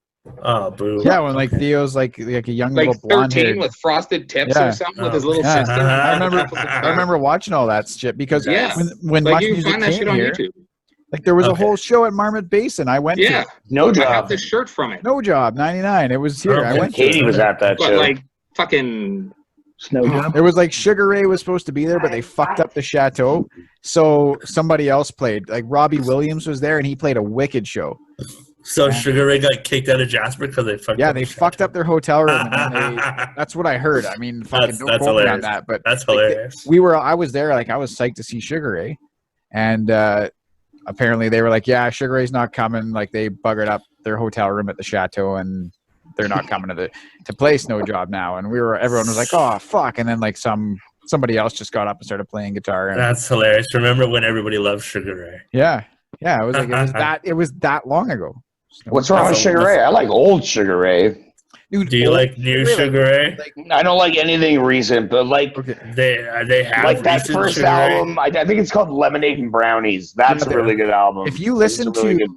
Oh, boo. Yeah, when like Theo's like a young like little blonde 13 hair. with frosted tips Yeah. or something with his little Yeah. sister. I remember watching all that shit because Yeah. when Like Much you can Music find that came shit on here, YouTube. like there was a Okay. whole show at Marmot Basin. I went Yeah, to No I have job. the shirt from it. No Job 99. It was here. I Okay. went to Katie it. was at that But show. like fucking Snow job. It was like Sugar Ray was supposed to be there, but they fucked up the chateau. So somebody else played. Like Robbie Williams was there, and he played a wicked show. So Sugar Ray got kicked out of Jasper because they fucked Yeah, up they the fucked up their hotel room. And then show. that's what I heard. I mean, fucking That's- don't that's quote me on hilarious. that. But That's like, hilarious. I was there. Like I was psyched to see Sugar Ray, and apparently they were like, "Yeah, Sugar Ray's not coming." Like they buggered up their hotel room at the chateau, and they're not coming to play Snow Job now. And everyone was like, "Oh fuck!" And then like somebody else just got up and started playing guitar. And That's hilarious. Remember when everybody loved Sugar Ray? yeah, it was like it was that long ago. What's wrong with Sugar Ray? I like old Sugar Ray. Dude, Do you like new Sugar Ray? I don't like anything recent, but like They have like that recent first Sugar Ray? album. I think it's called Lemonade and Brownies. That's a really good album. if you listen really to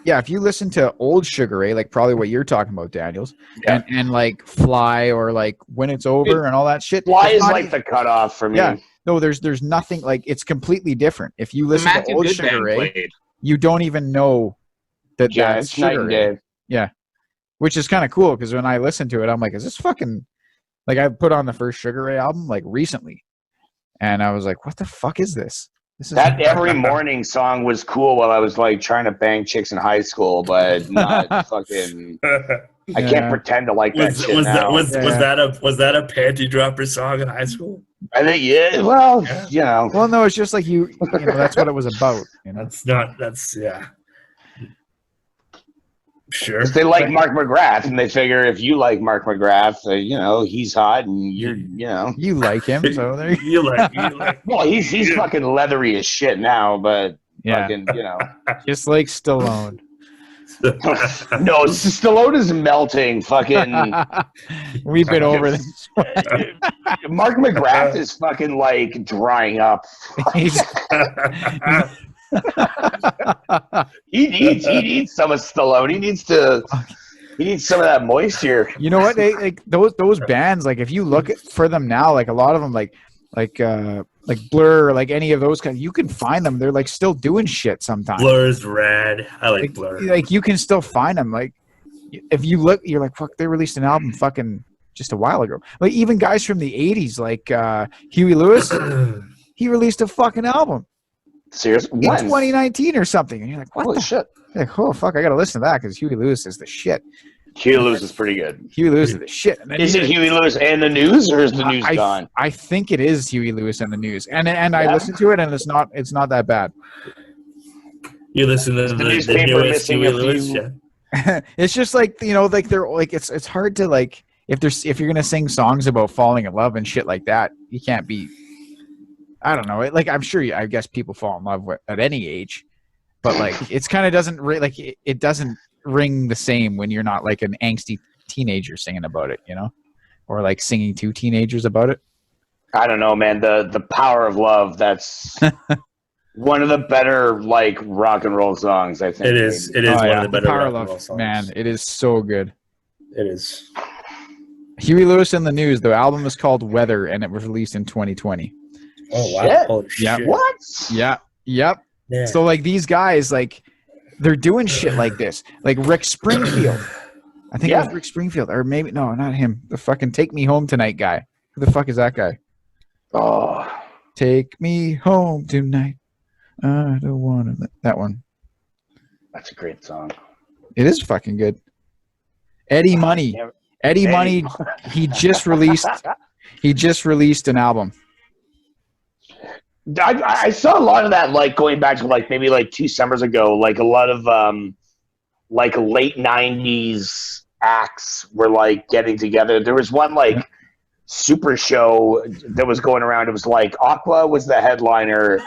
if you listen to old Sugar Ray, like probably what you're talking about, Daniels, and like Fly or like When It's Over and all that shit. Fly is like the cutoff for me. Yeah. No, there's nothing, like, it's completely different. If you listen to old Sugar Ray, you don't even know that that's Sugar Ray. Yeah. Which is kind of cool, because when I listen to it, I'm like, is this fucking, like, I put on the first Sugar Ray album like recently, and I was like, what the fuck is this? This is That Every Morning song was cool while I was like trying to bang chicks in high school, but not fucking. I can't pretend to like that shit now. Was that a panty dropper song in high school? I think well, you know. Well, no, it's just like you know, that's what it was about. You know? That's sure. They like Mark McGrath, and they figure if you like Mark McGrath, you know, he's hot, and you like him, so there you like. Well, he's fucking leathery as shit now, but fucking, you know, just like Stallone. No, Stallone is melting. Fucking, we've been over this. Mark McGrath is fucking like drying up. He needs some of Stallone. He needs some of that moisture. You know what? Like those bands, like if you look for them now, like a lot of them, like Blur, or like any of those you can find them. They're like still doing shit sometimes. Blur's rad. I like Blur. Like you can still find them. Like if you look, you're like, fuck, they released an album fucking just a while ago. Like even guys from the 80s, like Huey Lewis, he released a fucking album. Seriously? In 2019 or something. And you're like, what Holy the shit? You're like, oh fuck, I gotta listen to that, because Huey Lewis is the shit. Huey Lewis is pretty good. Huey Lewis is the shit. And is it Huey Lewis and the News, or is the News gone? I think it is Huey Lewis and the News, and I listened to it, and it's not that bad. You listen to the newest Huey Lewis? Yeah. It's just like, you know, like they're like it's hard to, like, if you're gonna sing songs about falling in love and shit like that, you can't be. I don't know. Like, I'm sure, I guess people fall in love at any age, but like it's kind of doesn't it doesn't ring the same when you're not like an angsty teenager singing about it, you know, or like singing to teenagers about it. I don't know, man. The Power of Love. That's one of the better like rock and roll songs. I think it is. It is one of the better Power rock of Love, and roll songs. Man, it is so good. It is. Huey Lewis and the News. The album is called Weather, and it was released in 2020. Oh wow! Holy yeah. Shit. What? Yeah. Yep. Yeah. So like these guys, like they're doing shit like this. Like Rick Springfield. I think it was Rick Springfield, or maybe no, not him. The fucking Take Me Home Tonight guy. Who the fuck is that guy? Oh, Take me home tonight. I don't want to. That one. That's a great song. It is fucking good. Eddie Money. Eddie Money. He just released an album. I saw a lot of that, like going back to like maybe like 2 summers ago, like a lot of like late 90s acts were like getting together. There was one like super show that was going around. It was like Aqua was the headliner.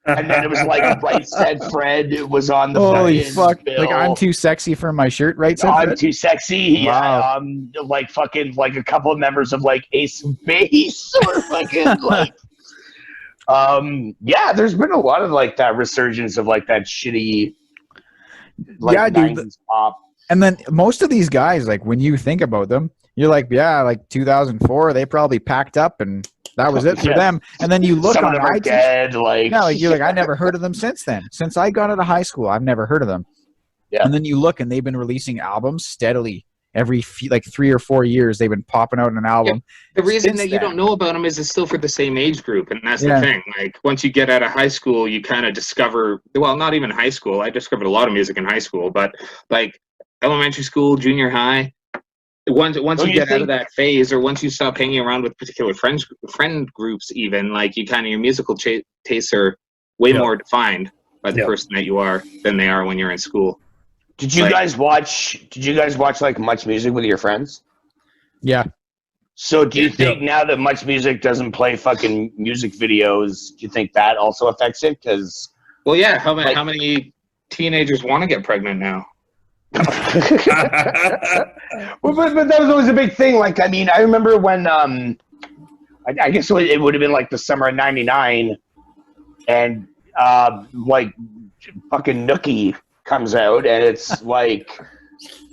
And then it was like Right Said Fred was on the holy fuck bill. Like I'm too sexy for my shirt, Right Said Fred? I'm too sexy. Wow. Yeah, like fucking like a couple of members of like Ace of Base or fucking like yeah, there's been a lot of like that resurgence of like that shitty like 90s pop. And then most of these guys, like when you think about them, you're like, yeah, like 2004, they probably packed up and that was it for them. And then you look on iTunes, dead, like, yeah, like you're like, I never heard of them since then. Since I got out of high school, I've never heard of them. Yeah. And then you look, and they've been releasing albums steadily every like 3 or 4 years. They've been popping out an album. Yeah. The reason that you don't know about them is it's still for the same age group, and that's the thing. Like once you get out of high school, you kind of discover. Well, not even high school. I discovered a lot of music in high school, but like elementary school, junior high. Once you get out of that phase, or once you stop hanging around with particular friend groups, even like you kind of your musical tastes are way more defined by the person that you are than they are when you're in school. Did you guys watch like Much Music with your friends? Yeah. So do you think now that Much Music doesn't play fucking music videos, do you think that also affects it? Because well, yeah. How many teenagers want to get pregnant now? But that was always a big thing. Like, I mean, I remember when I guess it would have been like the summer of '99, and like fucking Nookie comes out, and it's like,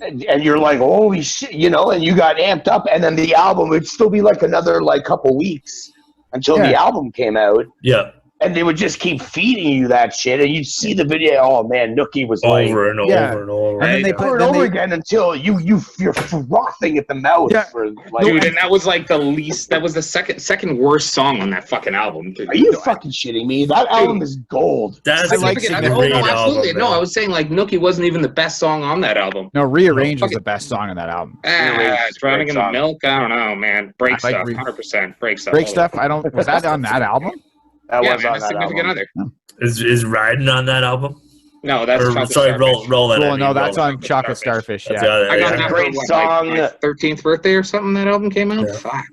and you're like, holy shit, you know, and you got amped up, and then the album would still be like another like couple weeks until the album came out. Yeah. And they would just keep feeding you that shit, and you'd see the video. Oh man, Nookie was over and over and over. And then they over and over again until you're frothing at the mouth. For like, dude, and that was like the least. That was the second worst song on that fucking album. Are you fucking shitting me? That album is gold. That's like a no, great absolutely. album. No, I was saying like Nookie wasn't even the best song on that album. No, Rearrange was the best song on that album. Drowning in the Milk. I don't know, man. Break like Stuff, 100%. Break Stuff. Break Stuff. I don't. Was that on that album? That Yeah, was man, on a that significant album. other. Is Riding on that album? No, that's Or, Chocolate sorry, Starfish. roll that. Well, I no, mean, that's roll on Chocolate Starfish. That's Yeah. the other, I got yeah. that Great for, song. my 13th birthday or something. That album came out. Yeah. Fuck.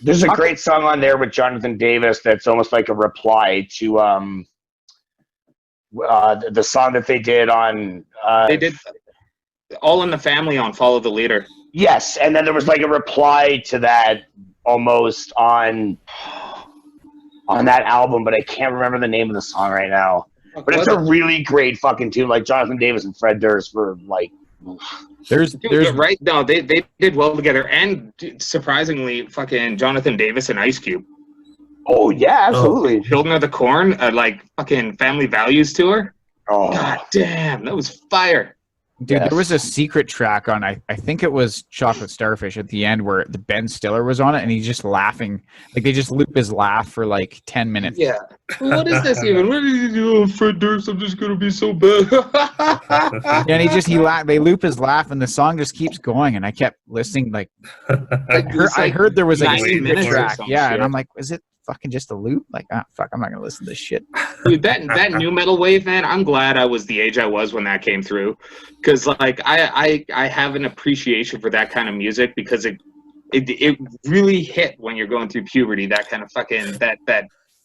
There's a great song on there with Jonathan Davis that's almost like a reply to the song that they did on. They did All in the Family on Follow the Leader. Yes, and then there was like a reply to that almost on that album, but I can't remember the name of the song right now. But it's a really great fucking tune. Like Jonathan Davis and Fred Durst were like. There's right. No, they did well together, and surprisingly, fucking Jonathan Davis and Ice Cube. Oh yeah, absolutely. Children of the Corn, like fucking Family Values tour. Oh God damn, that was fire. Dude, Yes. there was a secret track on, I think it was Chocolate Starfish at the end where the Ben Stiller was on it and he's just laughing. Like they just loop his laugh for like 10 minutes. Yeah. What is this even? What did you do, Fred Durst? I'm just gonna be so bad. And they loop his laugh and the song just keeps going and I kept listening like I heard there was like a 90 secret minutes or track. some Yeah, shit. and I'm like, is it fucking just a loop? Like, fuck, I'm not gonna listen to this shit. Dude, that new metal wave, man. I'm glad I was the age I was when that came through, because like I have an appreciation for that kind of music because it really hit when you're going through puberty. That kind of fucking that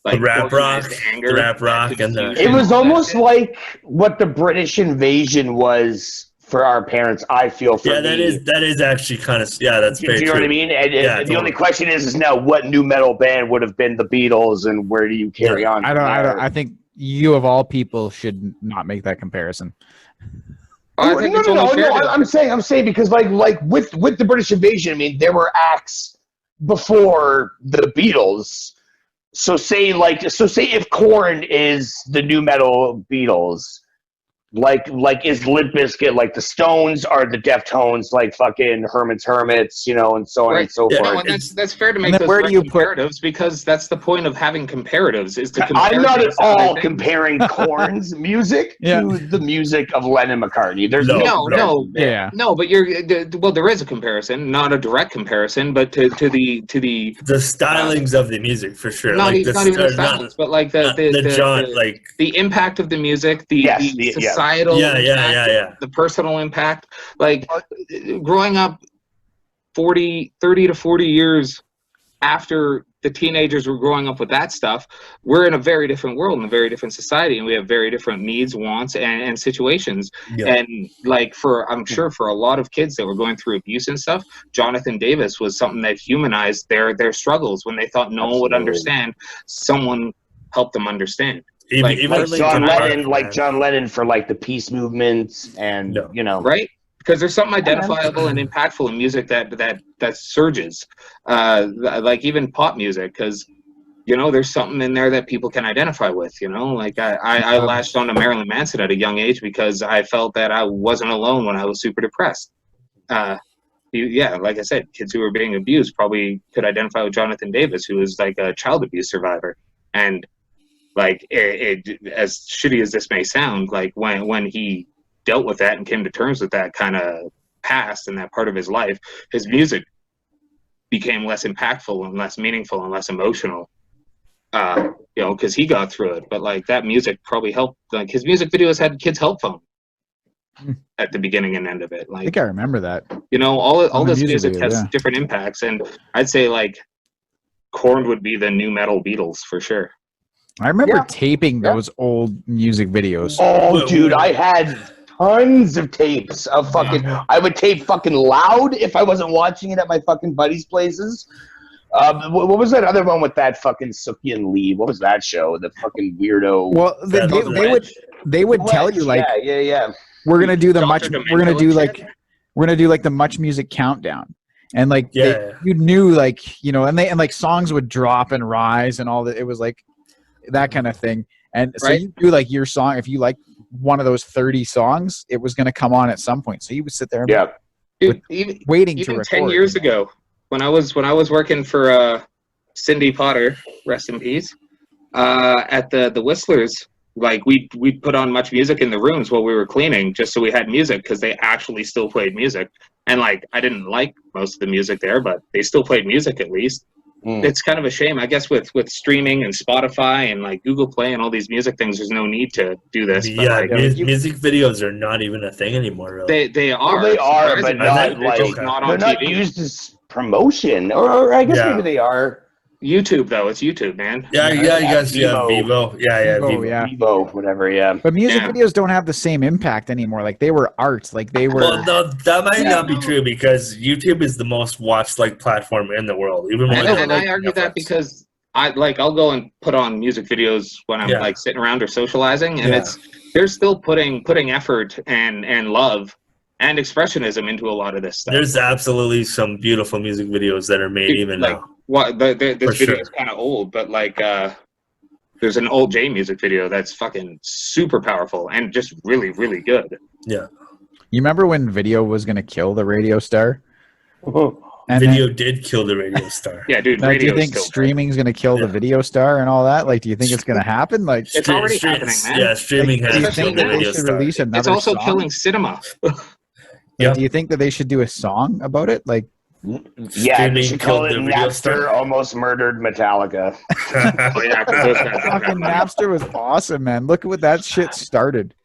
like The rap rock, anger, the rap rock, and the. It was almost like what the British invasion was for our parents. I feel for Yeah, me. that is actually kind of that's Do very you know true. what I mean? And Yeah, the totally. only question is now what new metal band would have been the Beatles, and where do you carry on? I don't. I think you of all people should not make that comparison. I think it's only fair to- I'm saying because like with the British invasion, I mean there were acts before the Beatles. So say if Korn is the new metal Beatles, like is Limp Bizkit like the Stones are the Deftones, like fucking Herman's Hermits, you know, and so on Right. and so Yeah, forth. No, and that's fair to make then those where do you direct comparatives because that's the point of having comparatives is to compare. I'm not at things to other all things. comparing Korn's music Yeah. to the music of Lennon McCartney. There's No, no. Yeah. No, but well, there is a comparison, not a direct comparison, but to the The stylings of the music for sure. not, Like even, not even the styles, but like the impact of the music, the societal impact, the personal impact. Like growing up 30 to 40 years after the teenagers were growing up with that stuff, we're in a very different world and a very different society, and we have very different needs, wants, and situations. Yeah. And like I'm sure for a lot of kids that were going through abuse and stuff, Jonathan Davis was something that humanized their struggles when they thought no one would understand. Someone helped them understand. Even Like John Lennon for like the peace movement and you know, right? Because there's something identifiable and impactful in music that surges, like even pop music. Because you know, there's something in there that people can identify with. You know, like I latched on to Marilyn Manson at a young age because I felt that I wasn't alone when I was super depressed. Yeah, like I said, kids who were being abused probably could identify with Jonathan Davis, who was like a child abuse survivor, and like it as shitty as this may sound, like when he dealt with that and came to terms with that kind of past and that part of his life, his became less impactful and less meaningful and less emotional, you know, because he got through it. But like that music probably helped. Like his music videos had kids' help phone at the beginning and end of it. I Like, think I remember that. you know, all the this music music video, has yeah. different impacts, and I'd say like Korn would be the new metal Beatles for sure. I remember Yeah. taping those old music videos. Oh, dude, I had tons of tapes of fucking. I would tape fucking Loud if I wasn't watching it at my fucking buddies' places. What was that other one with that fucking Sookie and Lee? What was that show? The fucking weirdo. Well, they would tell you like, yeah. we're gonna do the Dr. much. Demento We're gonna do and like, shit? we're gonna do like the Much Music countdown, and like Yeah. you knew like and like songs would drop and rise and all that. It was like that kind of thing, and so Right. you knew like your song. If you like one of those 30 songs, it was gonna come on at some point. So you would sit there, and Yeah. Dude, even waiting to even record. 10 years ago, when I was working for Cindy Potter, rest in peace, at the Whistlers, like we'd put on Much Music in the rooms while we were cleaning, just so we had music, because they actually still played music. And like I didn't like most of the music there, but they still played music at least. It's kind of a shame, I guess, with streaming and Spotify and like Google Play and all these music things. There's no need to do this. But Yeah, like, music videos are not even a thing anymore. Really. they are. Well, they are, but surprisingly. not They're just like not they're on not TV. used as promotion, or I guess Yeah. maybe they are. YouTube though, it's YouTube, man. Yeah, you guys have Vivo. Vivo. Yeah, Vivo, Vivo. yeah. Vivo, whatever. Yeah. But music Yeah. videos don't have the same impact anymore. Like they were art. Like they were. Well, no, that might Yeah. not be true because YouTube is the most watched like platform in the world. Even more And, than and like, I argue that Netflix. because I'll go and put on music videos when I'm Yeah. like sitting around or socializing, and Yeah. they're still putting effort and love and expressionism into a lot of this stuff. There's absolutely some beautiful music videos that are made Dude, even like, now. What this For video sure. is kind of old, but like there's an old J music video that's fucking super powerful and just really, really good. Yeah, You remember when video was gonna kill the radio star? And video did kill the radio star. Yeah, dude. Now, do you radio's think still streaming's going to kill the Yeah. video star and all that? Like, do you think it's going to happen? Like, It's already happening, man. Yeah, streaming like, do has you Especially think killed the that they radio should star. release another It's also song? killing cinema. Yeah. Do you think that they should do a song about it? Like, Yeah, Streaming they should call killed it the video Napster star. almost murdered Metallica. Oh yeah, 'cause those guys don't have fucking money. Napster was awesome, man. Look at what that shit started.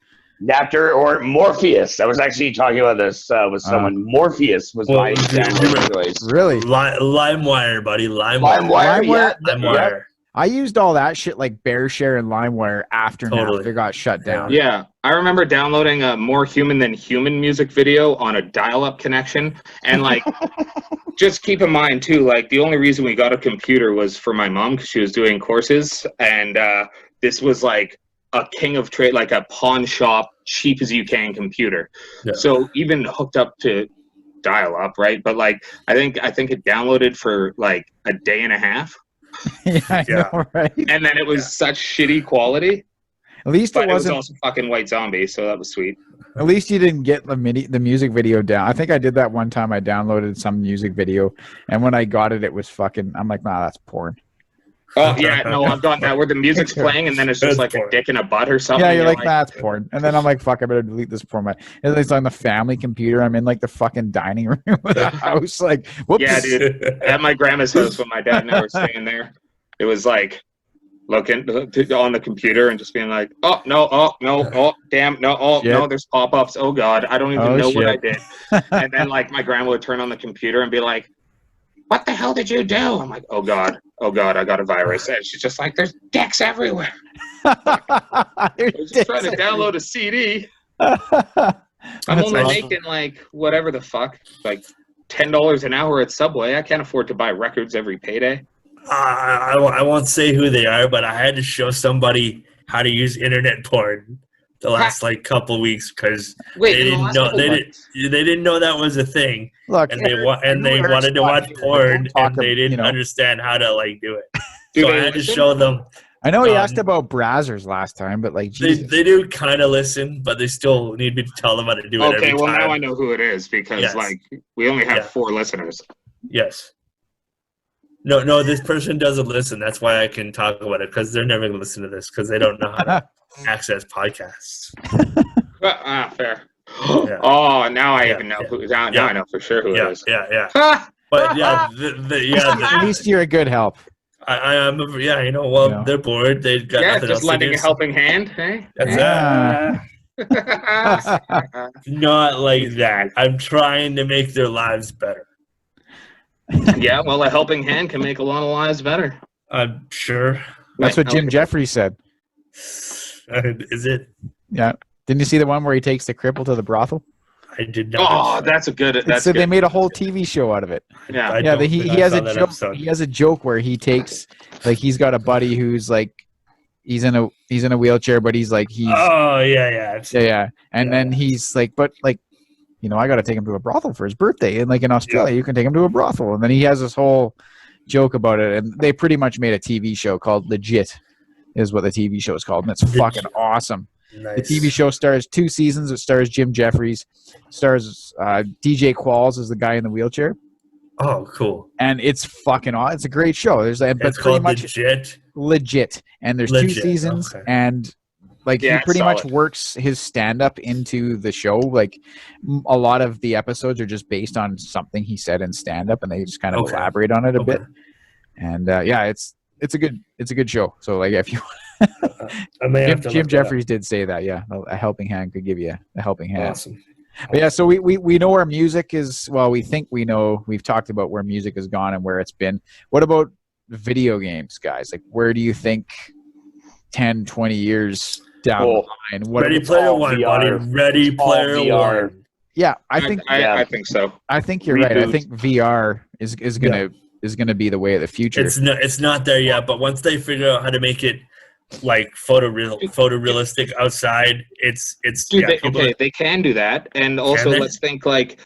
Napster or Morpheus. I was actually talking about this with someone. Morpheus was Well, my do you download choice. Really? LimeWire, buddy. LimeWire. LimeWire, yeah. LimeWire. I used all that shit like BearShare and LimeWire after Totally. Napster got shut down. Yeah, I remember downloading a More Human Than Human music video on a dial-up connection, and like, just keep in mind too, like the only reason we got a computer was for my mom because she was doing courses, and this was like a king of trade, like a pawn shop, cheap as you can computer. Yeah. So even hooked up to dial-up, right? But like, I think it downloaded for like a day and a half, Yeah, I Yeah. know, right? and then it was such shitty quality. At least But it it was wasn't. also fucking White Zombie, so that was sweet. At least you didn't get the music video down. I think I did that one time. I downloaded some music video, and when I got it, it was fucking. I'm like, nah, that's porn. Oh yeah, no, I've got that where the music's playing and then it's just That's like a porn. dick in a butt or something. Yeah, you're like, nah, it's porn. And then I'm like, fuck, I better delete this format. And it's on the family computer. I'm in like the fucking dining room of the house. Like, whoops. Yeah, dude. At my grandma's house when my dad and I were staying there, it was like looking on the computer and just being like, oh no, damn, no, oh Shit. no, there's pop-ups. Oh god, I don't even Oh, know what I shit. did. And then like my grandma would turn on the computer and be like, what the hell did you do? I'm like, oh god, I got a virus. And she's just like, there's dicks everywhere. I was just trying to download a CD. I'm That's only awesome. making like whatever the fuck, like $10 an hour at Subway. I can't afford to buy records every payday. I won't say who they are, but I had to show somebody how to use internet porn the last like couple weeks because Wait, they in the didn't last know couple months? they didn't know that was a thing, Look, and they Eric wanted to Scott watch here, porn don't talk and they ab- didn't you know. understand how to like do it. Do So I they had to listen? show them. I know he asked about Brazzers last time, but like, They Jesus. they do kind of listen, but they still need me to tell them how to do it. Okay, every well time. now I know who it is because Yes. like we only have Yeah. 4 listeners. Yes. No, this person doesn't listen. That's why I can talk about it because they're never going to listen to this because they don't know how to access podcasts. Fair. Yeah. Oh, now I Yeah, even know yeah. who. Now Yeah. I know for sure who it Yeah, is. yeah. Ha! But yeah, At least you're a good help. I'm yeah, you know, well, Yeah. they're bored. They got Yeah, nothing just else lending to a do. helping hand. Hey. That's Yeah. not like that. I'm trying to make their lives better. Yeah, well, a helping hand can make a lot of lives better. I'm sure. That's what I Jim like Jeffries said. Is it? Yeah. Didn't you see the one where he takes the cripple to the brothel? I did not. Oh, that's a good. That's So good. they made a whole TV show out of it. Yeah. I Yeah, don't he think I has saw a that joke. episode. He has a joke where he takes, like, he's got a buddy who's like, he's in a wheelchair, but he's like Oh yeah. I've seen yeah. And Yeah. then he's like, but like, I got to take him to a brothel for his birthday, and like in Australia, you can take him to a brothel, and then he has this whole joke about it, and they pretty much made a TV show called Legit, is what the TV show is called, and it's fucking awesome. Nice. The TV show stars 2 seasons. It stars Jim Jeffries, stars DJ Qualls as the guy in the wheelchair, Oh, cool. and it's fucking awesome. It's a great show. But It's pretty called much Legit. and there's Legit, 2 seasons, okay. and like Yeah, he it's pretty much solid. works his stand-up into the show. Like a lot of the episodes are just based on something he said in stand-up, and they just kind of Okay. elaborate on it a Okay. bit. And yeah, it's a good show. So like if you I may have to Jim look that up. Jeffries did say that, yeah, a helping hand could give you a helping hand. Awesome. But yeah, so we know where music is. Well, we think we know. We've talked about where music has gone and where it's been. What about video games, guys? Like, where do you think 10, 20 years down the line? Ready Player all One, VR. buddy. Ready It's all Player VR. One. Yeah, I think I think so. you're right. I Reboot. think VR is gonna be the way of the future. It's not there yet, but once they figure out how to make it like photorealistic outside, it's Dude, yeah, people they can do that, and also they? let's think like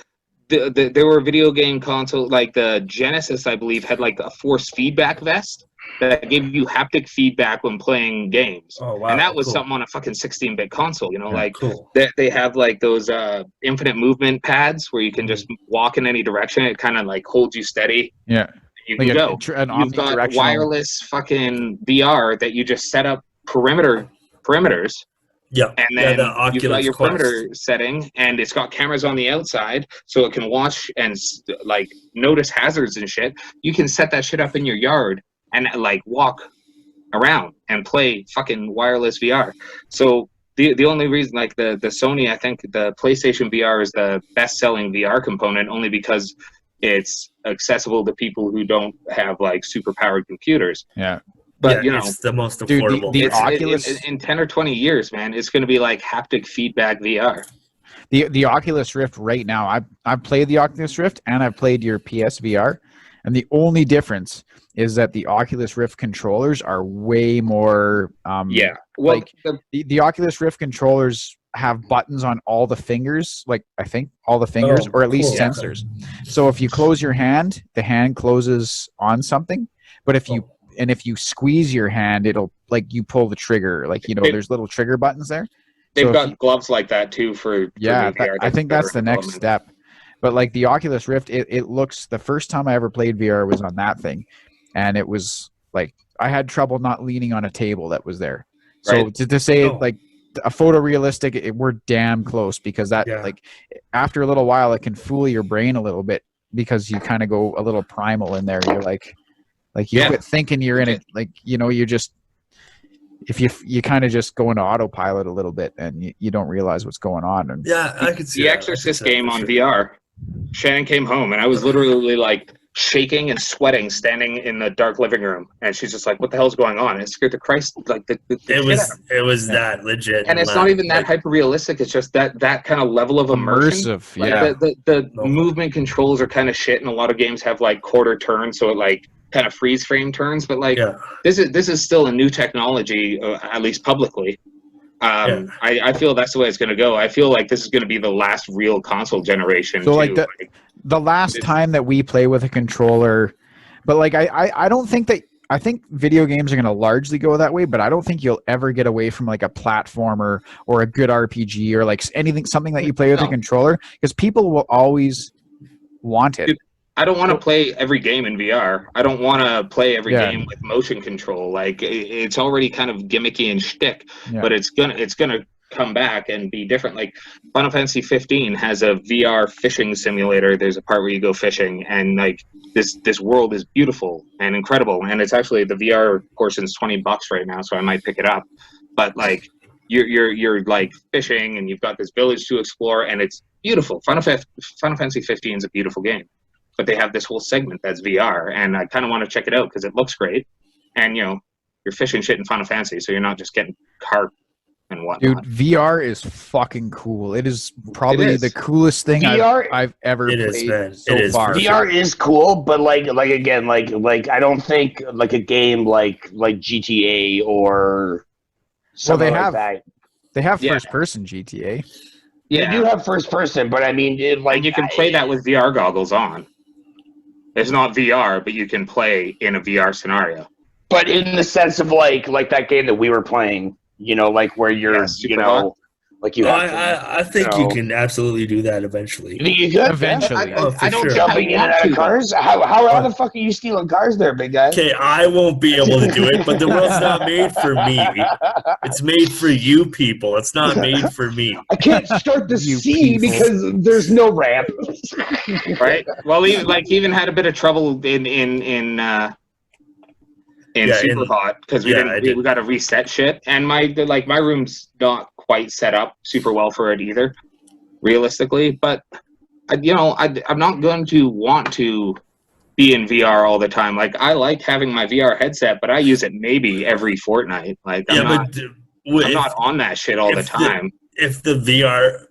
there were video game console like the Genesis, I believe, had like a force feedback vest that gave you haptic feedback when playing games, Oh wow. and that was cool. something on a fucking 16-bit console. Yeah, Like Cool. they have like those infinite movement pads where you can just walk in any direction. It kind of like holds you steady. Yeah, You like can go. an You've got omnidirectional. wireless fucking VR that you just set up perimeters, Yeah. and Yeah, then the you've got Oculus your Quest. perimeter setting, and it's got cameras on the outside, so it can watch and like notice hazards and shit. You can set that shit up in your yard and like walk around and play fucking wireless VR. So the only reason, like the Sony, I think the PlayStation VR is the best-selling VR component only because it's accessible to people who don't have like super powered computers. Yeah, But Yeah, it's the most Dude, affordable. the it's, Oculus- in 10 or 20 years, man, it's going to be like haptic feedback VR. the Oculus Rift right now. I've played the Oculus Rift and I've played your PSVR, and the only difference is that the Oculus Rift controllers are way more. Yeah. Well, like the Oculus Rift controllers have buttons on all the fingers, like I think all the fingers, Oh, or at least cool. sensors. So if you close your hand, the hand closes on something. But if you squeeze your hand, it'll like you pull the trigger. Like there's little trigger buttons there. they've So if got you- gloves like that too for Yeah, new VR. I think that's the next development. step. But like the Oculus Rift, it looks. The first time I ever played VR was on that thing, and it was like I had trouble not leaning on a table that was there. So Right. to say Oh. like a photorealistic, we're damn close because that Yeah. like after a little while it can fool your brain a little bit because you kind of go a little primal in there. You're like you Yeah. quit thinking you're in it. Like you're just if you kind of just go into autopilot a little bit and you don't realize what's going on. And Yeah, I could see The that. Exorcist I could see that game for on sure. VR. Shannon came home and I was literally like shaking and sweating standing in the dark living room, and she's just like, "What the hell's going on?" It scared the Christ like the It shit out was of me. that legit. And it's not even that hyper realistic. It's just that kind of level of immersion. immersive, Like yeah. the No. movement controls are kind of shit, and a lot of games have like quarter turns, so it like kind of freeze frame turns. But like Yeah. this is still a new technology, at least publicly. I feel that's the way it's going to go. I feel like this is going to be the last real console generation. So, like, too. the last time that we play with a controller, but like I don't think that I think video games are going to largely go that way, but I don't think you'll ever get away from like a platformer or a good RPG or like something that you play with a No. controller, because people will always want it. Dude, I don't want to play every game in VR. I don't want to play every Yeah. game with motion control. Like it's already kind of gimmicky and shtick, Yeah. but it's gonna come back and be different. Like Final Fantasy 15 has a VR fishing simulator. There's a part where you go fishing, and like this world is beautiful and incredible. And it's actually the VR portion's $20 right now, so I might pick it up. But like you're like fishing, and you've got this village to explore, and it's beautiful. Final Fantasy 15 is a beautiful game. But they have this whole segment that's VR, and I kind of want to check it out because it looks great. And you're fishing shit in Final Fantasy, so you're not just getting carp and whatnot. Dude, VR is fucking cool. It is probably It is. the coolest thing VR I've ever It played is, man. so It is, far. for VR is cool, but like again, like I don't think like a game like GTA or something like that. They have Yeah. first-person GTA. They do have first person, but I mean, and you can play that with VR goggles on. It's not VR, but you can play in a VR scenario. But in the sense of like that game that we were playing, you know, like where you're, Super you know, like you have I think you can absolutely do that eventually. You think you could? Eventually. Oh, for I don't sure. Jumping in and out of cars? How the fuck are you stealing cars there, big guy? Okay, I won't be able to do it, but the world's not made for me. It's made for you people. It's not made for me. I can't start the You C people. because there's no ramp. Right? Well, we even had a bit of trouble in Superhot because we got to reset shit, and my room's not quite set up super well for it either, realistically. But I'm not going to want to be in VR all the time. Like, I like having my VR headset, but I use it maybe every fortnight. Like, I'm not on that shit all the time. If the VR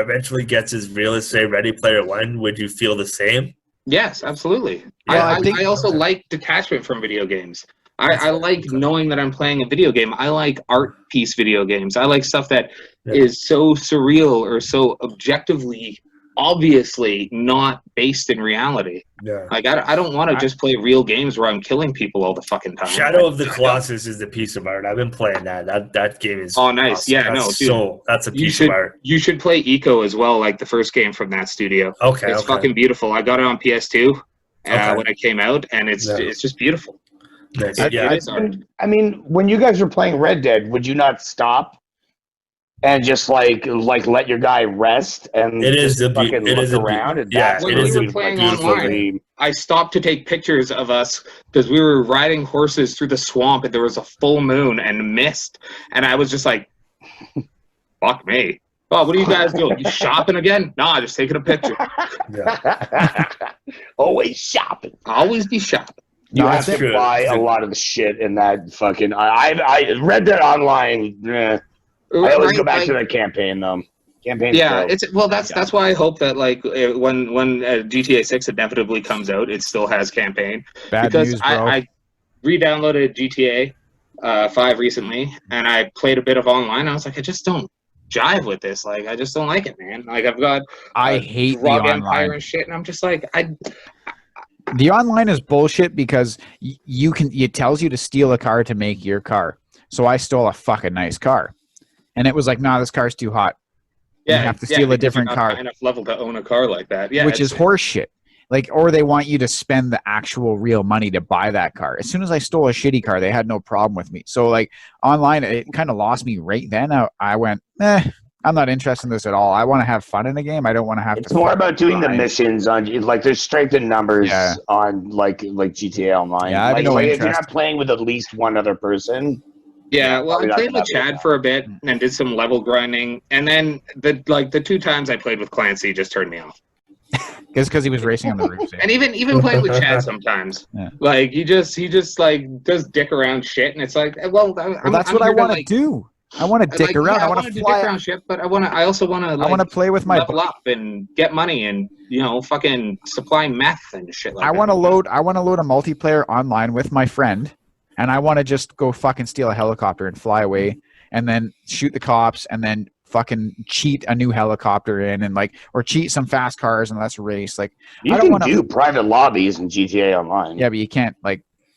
eventually gets as real as, say, Ready Player One, would you feel the same? Yes, absolutely. Yeah, I also like detachment from video games. I like knowing that I'm playing a video game. I like art piece video games. I like stuff that is so surreal or so objectively, obviously not based in reality. Yeah. Like, I don't want to just play real games where I'm killing people all the fucking time. Shadow of the Colossus is the piece of art. I've been playing that. That game is nice. awesome. Yeah, dude. That's a piece of art. You should play Eco as well, like the first game from that studio. Okay. It's fucking beautiful. I got it on PS2 when it came out, and it's just beautiful. Nice. It is art. I mean, when you guys were playing Red Dead, would you not stop and just like let your guy rest and It is just fucking look around? And that's when really, we were playing beautiful online, game. I stopped to take pictures of us because we were riding horses through the swamp, and there was a full moon and mist, and I was just like, "Fuck me." Oh, what are you guys doing? You shopping again? Nah, just taking a picture. Always shopping. Always be shopping. You No, have to buy a lot of the shit in that fucking. I read that online. I always go back to that campaign though. That's why I hope that when GTA 6 inevitably comes out, it still has campaign. Bad because news, bro. I re-downloaded GTA 5 recently, and I played a bit of online. I was like, I just don't jive with this. Like, I just don't like it, man. Like, I've got I hate the Rob Empire online. and shit, and I'm just like, The online is bullshit because it tells you to steal a car to make your car. So I stole a fucking nice car, and it was like, nah, this car's too hot. You have to steal a different car. High enough level to own a car like that, which is horseshit. Like, or they want you to spend the actual real money to buy that car. As soon as I stole a shitty car, they had no problem with me. So like online, it kind of lost me right then. I went, I'm not interested in this at all. I want to have fun in a game. I don't want to have It's more about doing the missions on like there's strength in numbers on like GTA Online. Yeah, I have no if interest. you're not playing with at least one other person. Yeah, well, I played with not Chad for a bit and did some level grinding, and then the 2 times I played with Clancy just turned me off. It's because he was racing on the roof. And even playing with Chad sometimes, like he just like does dick around shit, and it's like, that's what I want to do. I want to dick around. I want to fly dick around shit, but I also want to. I want to play with my level up and get money and fucking supply meth and shit like that. I want to load a multiplayer online with my friend, and I want to just go fucking steal a helicopter and fly away, and then shoot the cops, and then fucking cheat a new helicopter in, and or cheat some fast cars and let's race. Like, you can do private lobbies in GTA Online. Yeah, but you can't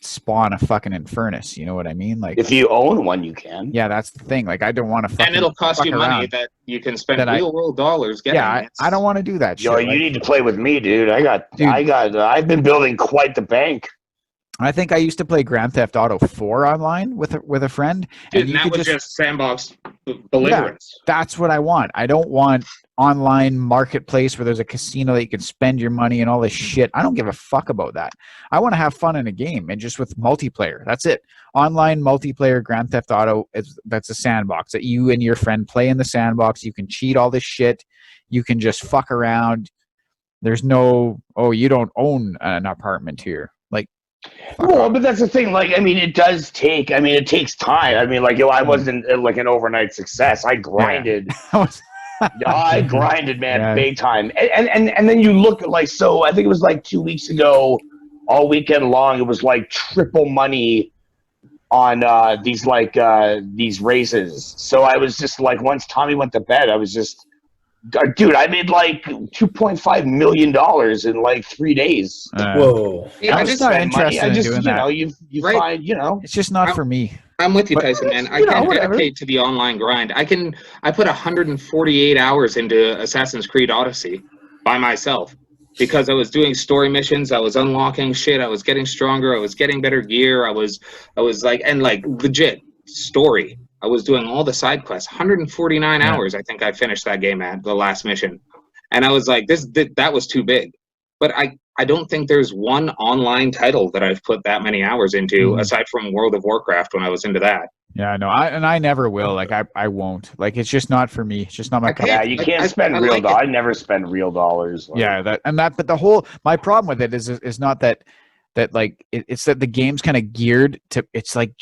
spawn a fucking Infernus. You know what I mean? Like, if you own one, you can. Yeah, that's the thing. Like, I don't want to fucking. And it'll cost you money around. that you can spend real world dollars getting. Yeah, I don't want to do that. Yo, shit. you need to play with me, dude. I've been building quite the bank. I think I used to play Grand Theft Auto 4 online with a friend. Dude, and that was just sandbox belligerence. Yeah, that's what I want. I don't want online marketplace where there's a casino that you can spend your money and all this shit. I don't give a fuck about that. I want to have fun in a game and just with multiplayer. That's it. Online multiplayer Grand Theft Auto, that's a sandbox that you and your friend play in the sandbox. You can cheat all this shit. You can just fuck around. There's no, you don't own an apartment here. Like, Well, but that's the thing. Like, I mean, it does take. I mean, it takes time. I mean, like, I wasn't like an overnight success. I grinded. I grinded, man, Yeah. big time. And then you look at, like, so I think it was like 2 weeks ago, all weekend long, it was like triple money on these races. So I was just like, once Tommy went to bed, I was just, dude, I made like $2.5 million in like 3 days. Whoa. Yeah, I'm just not interested in doing that. You Right. find, It's just not for me. I'm with you, But, Tyson, man. I you know, can't whatever. dedicate to the online grind. I put 148 hours into Assassin's Creed Odyssey by myself because I was doing story missions, I was unlocking shit, I was getting stronger, I was getting better gear, I was like, and like legit story. I was doing all the side quests. 149 hours, I think I finished that game at the last mission. And I was like, that was too big. But I don't think there's one online title that I've put that many hours into, aside from World of Warcraft when I was into that. Yeah, no, I never will. Like, I won't. Like, it's just not for me. It's just not my cup. Yeah, you can't spend I real like dollars. I never spend real dollars. Yeah, but the whole my problem with it is not that like it's that the game's kind of geared to. It's like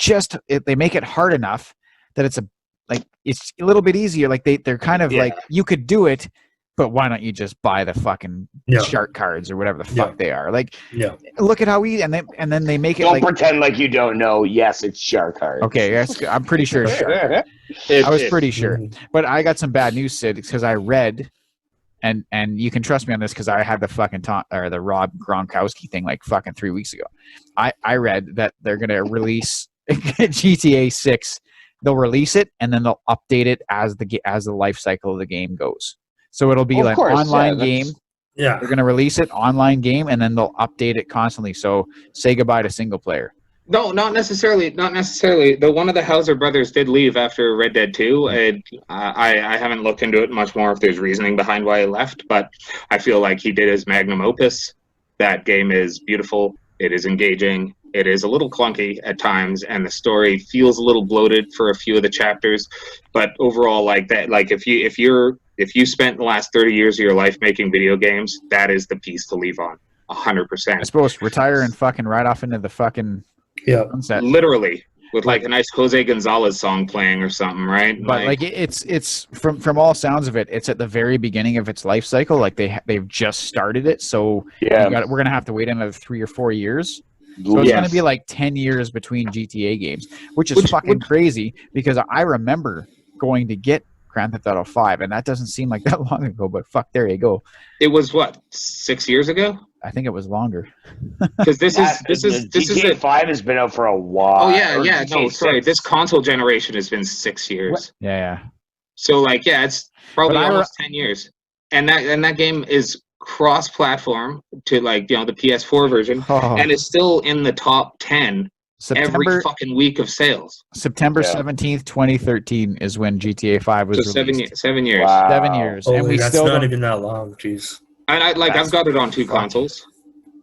they make it hard enough that it's a little bit easier. Like they're kind of like, you could do it, but why don't you just buy the fucking shark cards or whatever the fuck they are? Like, look at how and then they make it. Don't like, pretend like you don't know. Yes, it's shark cards. Okay, yes, I'm pretty sure it's shark. I was pretty sure, but I got some bad news, Sid, because I read, and you can trust me on this because I had the fucking the Rob Gronkowski thing like fucking 3 weeks ago. I read that they're gonna release GTA 6. They'll release it and then they'll update it as the life cycle of the game goes. So it'll be like online game. Yeah, they're gonna release it online game and then they'll update it constantly. So say goodbye to single player. No, not necessarily. Not necessarily. One of the Hauser brothers did leave after Red Dead 2. And I haven't looked into it much more if there's reasoning behind why he left, but I feel like he did his magnum opus. That game is beautiful. It is engaging. It is a little clunky at times, and the story feels a little bloated for a few of the chapters. But overall, like that, like if you spent the last 30 years of your life making video games, that is the piece to leave on. 100%. I suppose retire and fucking ride off into the fucking sunset. Literally, with like a nice Jose Gonzalez song playing or something, right? But like it's from all sounds of it, it's at the very beginning of its life cycle. Like they've just started it, so we're gonna have to wait another 3 or 4 years. So it's gonna be like 10 years between GTA games, which is fucking crazy because I remember going to get Grand Theft Auto 5, and that doesn't seem like that long ago. But fuck, there you go. It was what, 6 years ago? I think it was longer. Because this is GTA 5 has been out for a while. Oh yeah. No, sorry. This console generation has been 6 years. What? Yeah. So like, it's probably almost 10 years, and that game is cross-platform to like the PS4 version, and it's still in the top 10 every fucking week of sales. September 17th, 2013 is when GTA 5 was released. 7 years. Wow. 7 years, and we that's still not even that long. Jeez. I've got it on 2 consoles.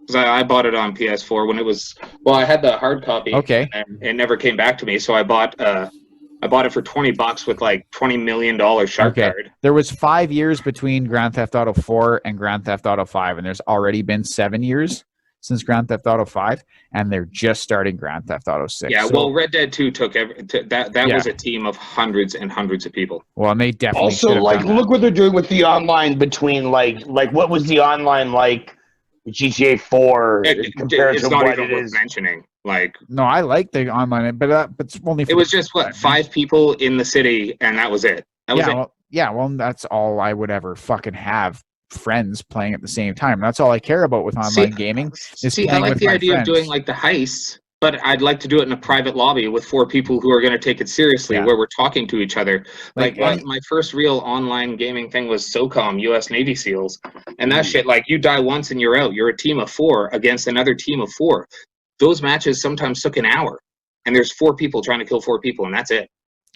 Because I bought it on PS4 when it was. Well, I had the hard copy. Okay. And it never came back to me, so I bought it for $20 with like $20 million shark card. There was 5 years between Grand Theft Auto 4 and Grand Theft Auto 5, and there's already been 7 years since Grand Theft Auto 5, and they're just starting Grand Theft Auto 6. Yeah, well, Red Dead 2 took that was a team of hundreds and hundreds of people. Well, and they definitely also look what they're doing with the online between like what was the online like GTA 4 compared to what it is mentioning. Like, no, I like the online, but it's only. It was just 5 people in the city, and that was it. Well, that's all I would ever fucking have. Friends playing at the same time. That's all I care about with online gaming. I like the idea of doing like the heists, but I'd like to do it in a private lobby with 4 people who are going to take it seriously, where we're talking to each other. Like my first real online gaming thing was SOCOM, U.S. Navy SEALs, and that shit. Like, you die once and you're out. You're a team of 4 against another team of 4. Those matches sometimes took an hour, and there's 4 people trying to kill 4 people, and that's it.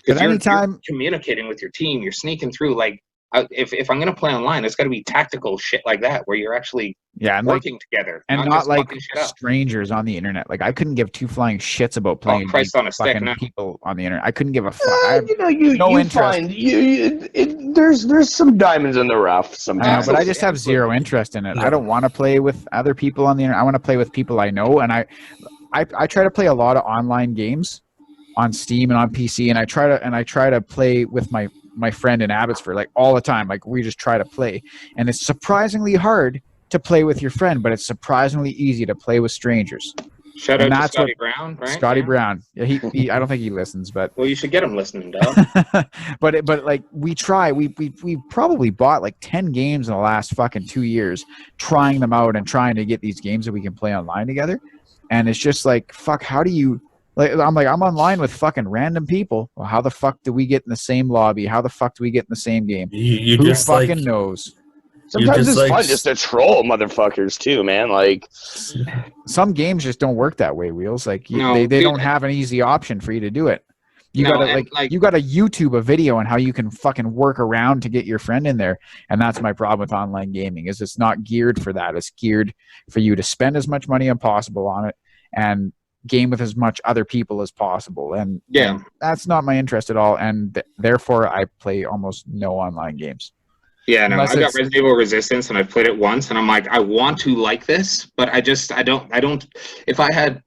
Because you're communicating with your team, you're sneaking through. Like, if I'm gonna play online, it's got to be tactical shit like that where you're actually and working together, and not just like fucking shit up. strangers on the internet. Like I couldn't give two flying shits about playing Christ on a stick, fucking no. people on the internet. I couldn't give a fuck. I have you no interest. find there's some diamonds in the rough I know, sometimes. but I just have zero interest in it. I don't want to play with other people on the internet. I want to play with people I know, and I try to play a lot of online games on Steam and on PC, and I try to play with my friend in Abbotsford like all the time. Like we just try to play, and it's surprisingly hard to play with your friend, but it's surprisingly easy to play with strangers. Shout out to Scotty Brown, right? Scotty Brown. Yeah, he I don't think he listens, but well, you should get him listening, dog. but like we probably bought like 10 games in the last fucking 2 years, trying them out and trying to get these games that we can play online together. And it's just like, fuck, how do you I'm online with fucking random people. Well, how the fuck do we get in the same lobby? How the fuck do we get in the same game? You Who just fucking knows? Sometimes it's like, fun just to troll motherfuckers too, man. Like some games just don't work that way, Wheels. Like No, they don't have an easy option for you to do it. You No, gotta and, like- you gotta YouTube a video on how you can fucking work around to get your friend in there. And that's my problem with online gaming, is it's not geared for that. It's geared for you to spend as much money as possible on it and game with as much other people as possible. And that's not my interest at all. And therefore I play almost no online games. Yeah, no, Unless I've got it's- Resident Evil Resistance, and I've played it once, and I'm like, I want to like this, but I don't. If I had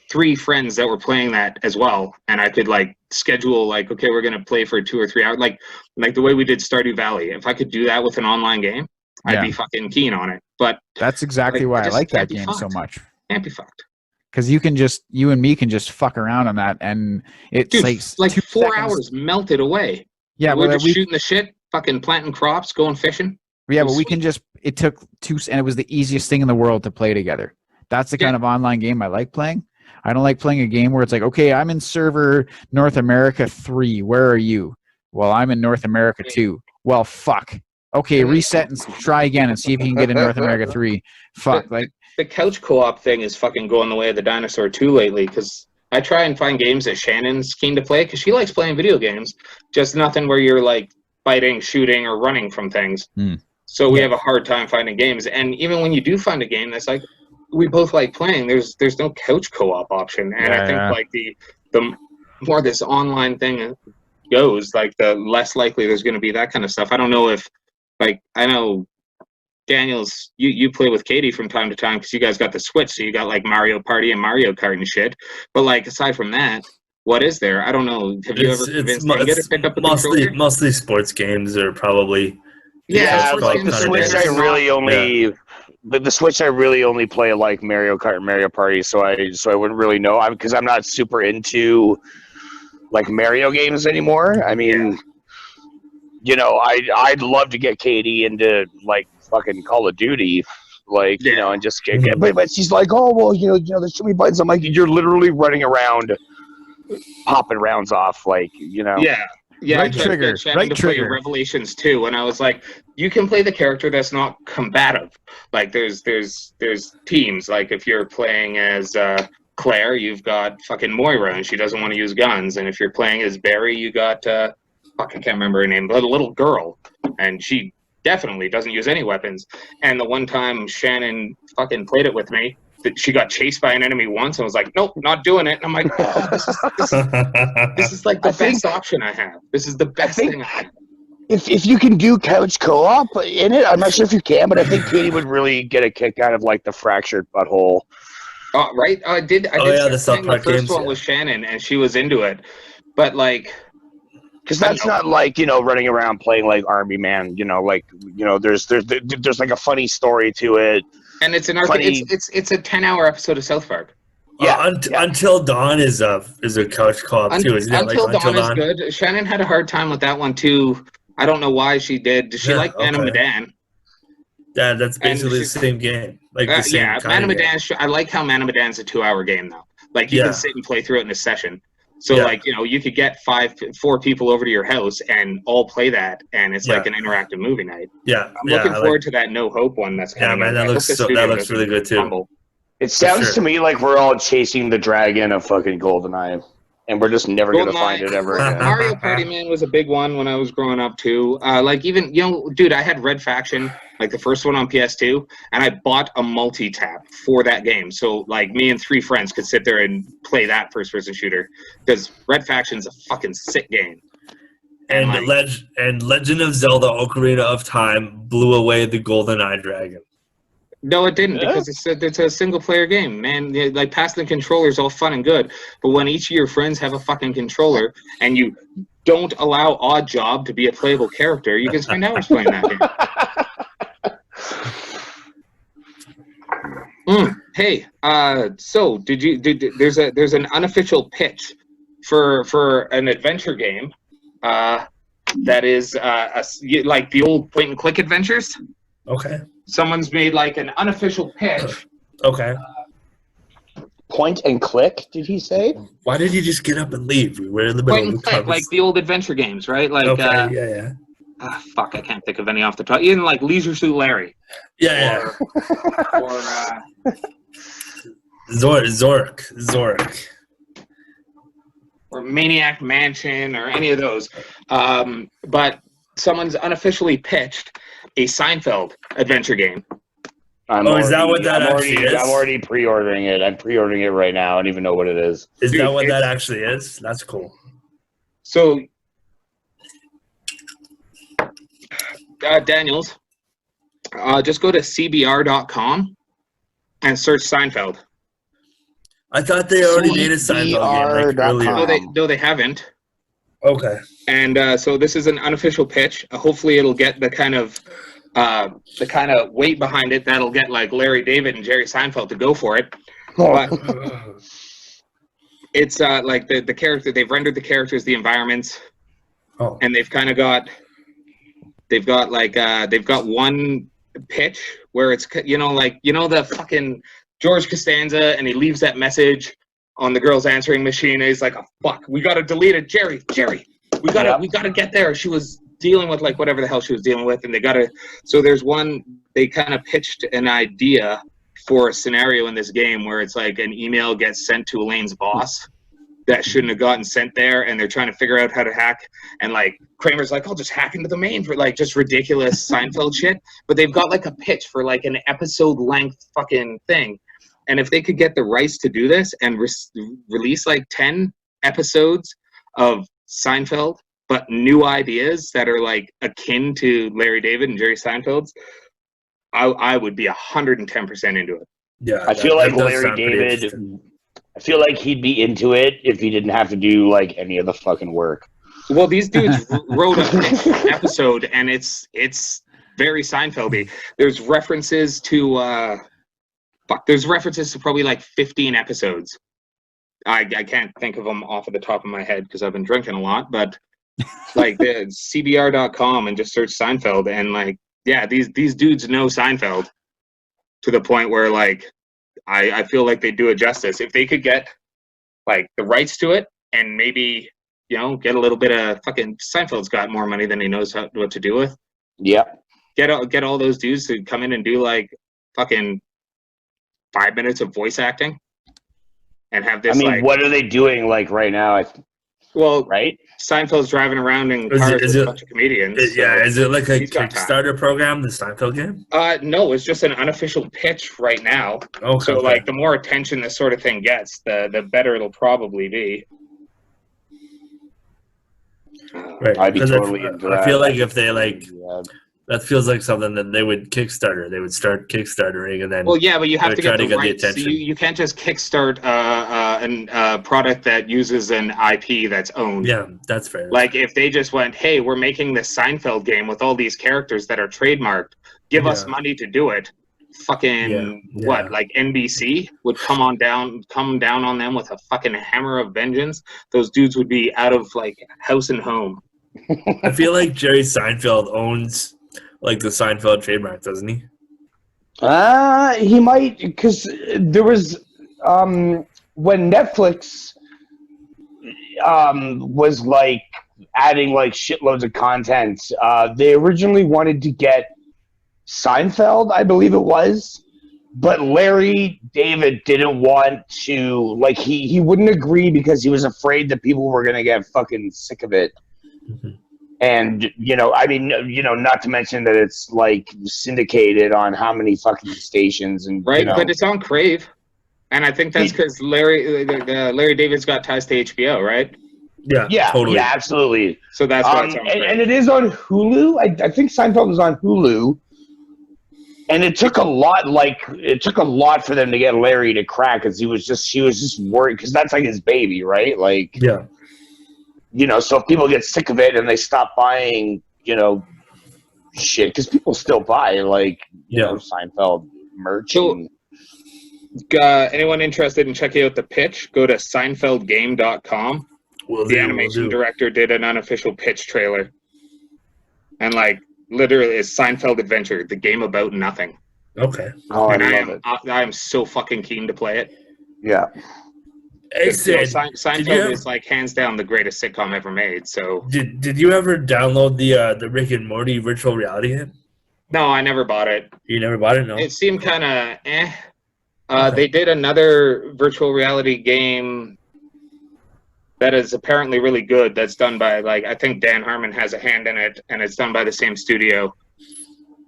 3 friends that were playing that as well, and I could like schedule, like, okay, we're gonna play for 2 or 3 hours, like the way we did Stardew Valley. If I could do that with an online game, I'd be fucking keen on it. But that's exactly why I like that game so much. Can't be fucked. Because you and me can just fuck around on that, and it's like 2 4 seconds. hours melted away. Yeah, we're well, just shooting the shit, fucking planting crops, going fishing. Yeah, but we can just. It took 2, and it was the easiest thing in the world to play together. That's the kind of online game I like playing. I don't like playing a game where it's like, okay, I'm in server North America 3. Where are you? Well, I'm in North America 2. Well, fuck. Okay, reset and try again and see if you can get in North America 3. Fuck, like. The couch co-op thing is fucking going the way of the dinosaur too lately, because I try and find games that Shannon's keen to play, because she likes playing video games, just nothing where you're like fighting, shooting, or running from things. So we have a hard time finding games, and even when you do find a game that's like we both like playing, there's no couch co-op option, and I think like the more this online thing goes, like the less likely there's going to be that kind of stuff. I don't know if, like, I know Daniels, you play with Katie from time to time because you guys got the Switch, so you got like Mario Party and Mario Kart and shit. But like aside from that, what is there? I don't know. Have you ever convinced Inga to pick up a controller? Mostly sports games are probably. Yeah, like the Switch I really only. But the Switch I really only play like Mario Kart and Mario Party, so I wouldn't really know, because I'm not super into like Mario games anymore. I mean, you know, I'd love to get Katie into like fucking Call of Duty, like, you know, and just get but she's like, oh well, you know, there's too many buttons. I'm like, you're literally running around, popping rounds off, like, you know. Yeah, right trigger, right trigger. Revelations 2, and I was like, you can play the character that's not combative. Like, there's teams. Like, if you're playing as Claire, you've got fucking Moira, and she doesn't want to use guns. And if you're playing as Barry, you got I can't remember her name, but a little girl, and she definitely doesn't use any weapons. And the one time Shannon fucking played it with me, that she got chased by an enemy once and was like, nope, not doing it. And I'm like, oh, this is like the best option I have. This is the best thing I have. If you can do couch co-op in it, I'm not sure if you can, but I think Katie would really get a kick out of like the fractured butthole. Oh, right. I did the South Park the first games, one with Shannon, and she was into it. But like, because that's not like, you know, running around playing like Army Man. You know, like, you know, there's like a funny story to it. And it's an it's a 10-hour episode of South Park. Yeah, Until Dawn is a couch co-op too. Isn't that Until like Dawn is good. Shannon had a hard time with that one too. I don't know why she did. Does she like Man of Medan? Yeah, that's basically the same game. Like the same Man of Medan. I like how Man of Medan's a 2-hour game though. Like you can sit and play through it in a session. So like, you know, you could get 4 people over to your house and all play that, and it's like an interactive movie night. Yeah, I'm looking forward to that No Hope one that's coming. Yeah, man, that looks really good too. It sounds to me like we're all chasing the dragon of fucking GoldenEye. and we're just never going to find it ever again. Mario Party Man was a big one when I was growing up too. Like even dude, I had Red Faction, like the first one on PS2, and I bought a multi-tap for that game. So like me and 3 friends could sit there and play that first-person shooter because Red Faction's a fucking sick game. And Legend of Zelda: Ocarina of Time blew away the Golden Eye Dragon. No, it didn't, because it's a single-player game, man. Like, passing the controller is all fun and good, but when each of your friends have a fucking controller and you don't allow Oddjob to be a playable character, you can spend hours playing that game. Hey, so there's an unofficial pitch for an adventure game that is like the old point-and-click adventures. Okay. Someone's made like an unofficial pitch. Okay. Point and click, did he say? Why did you just get up and leave? We were in the middle Point of and the click, conversation. like the old adventure games, right? Like, okay, yeah. Fuck, I can't think of any off the top. Even like Leisure Suit Larry. Yeah. Or Zork. Or Maniac Mansion, or any of those. But someone's unofficially pitched a Seinfeld adventure game. Is that what that actually is? I'm already pre-ordering it. I'm pre-ordering it right now. I don't even know what it is. Is that what that actually is? That's cool. So, Daniels, just go to cbr.com and search Seinfeld. I thought they already made a Seinfeld game like earlier. No, they haven't. Okay. And so this is an unofficial pitch. Hopefully, it'll get the kind of weight behind it that'll get like Larry David and Jerry Seinfeld to go for it. But it's like the character, they've rendered the characters, the environments, and they've got one pitch where it's the fucking George Costanza, and he leaves that message on the girl's answering machine, and he's like, oh, fuck, we gotta delete it, Jerry, we gotta get there. She was dealing with like whatever the hell she was dealing with, and so there's one, they kind of pitched an idea for a scenario in this game where it's like an email gets sent to Elaine's boss that shouldn't have gotten sent there, and they're trying to figure out how to hack, and like Kramer's like, I'll just hack into the main for like just ridiculous Seinfeld shit, but they've got like a pitch for like an episode length fucking thing, and if they could get the rights to do this and release like 10 episodes of Seinfeld, but new ideas that are like akin to Larry David and Jerry Seinfeld's, I would be 110% into it. Yeah, I feel like Larry David. I feel like he'd be into it if he didn't have to do like any of the fucking work. Well, these dudes wrote an episode, and it's very Seinfeld-y. There's references to probably like 15 episodes. I can't think of them off of the top of my head because I've been drinking a lot, but like the cbr.com and just search Seinfeld, and like, yeah, these dudes know Seinfeld to the point where like I feel like they do it justice if they could get like the rights to it, and maybe get a little bit of fucking Seinfeld's got more money than he knows what to do with. Yeah, get all those dudes to come in and do like fucking 5 minutes of voice acting, and have this. I mean, what are they doing like right now? Right? Seinfeld's driving around in cars with a bunch of comedians. Is it like a Kickstarter program, the Seinfeld game? No, it's just an unofficial pitch right now. Okay. So, like, the more attention this sort of thing gets, the better it'll probably be. Right. I'd be totally into that. I feel like if they, that feels like something that they would Kickstarter. They would start Kickstartering, and then but you have to get the rights. The attention. You can't just kickstart a product that uses an IP that's owned. Yeah, that's fair. Like if they just went, "Hey, we're making this Seinfeld game with all these characters that are trademarked. Give us money to do it." Fucking what? Like NBC would come down on them with a fucking hammer of vengeance. Those dudes would be out of like house and home. I feel like Jerry Seinfeld owns like the Seinfeld trademark, doesn't he? He might, because there was when Netflix was like adding like shitloads of content. They originally wanted to get Seinfeld, I believe it was, But Larry David didn't want to, like, he wouldn't agree because he was afraid that people were going to get fucking sick of it. Mhm. And, I mean, not to mention that it's, like, syndicated on how many fucking stations. And Right, but it's on Crave. And I think that's because Larry David's got ties to HBO, right? Yeah, totally. Yeah, absolutely. So that's why it's on Crave. And it is on Hulu. I think Seinfeld is on Hulu. And it took a lot for them to get Larry to crack, because she was just worried, because that's like his baby, right? Like, Yeah. So if people get sick of it and they stop buying, shit, because people still buy, like, Seinfeld merch. So, anyone interested in checking out the pitch, go to SeinfeldGame.com. The animation director did an unofficial pitch trailer. And, like, literally, it's Seinfeld Adventure, the game about nothing. Okay. Oh, And I love it. I am so fucking keen to play it. Yeah. Seinfeld is, like, hands down the greatest sitcom ever made. So did you ever download the Rick and Morty virtual reality game? no, I never bought it. You never bought it? No. It seemed kind of They did another virtual reality game that is apparently really good. That's done by, like, I think Dan Harmon has a hand in it, and it's done by the same studio.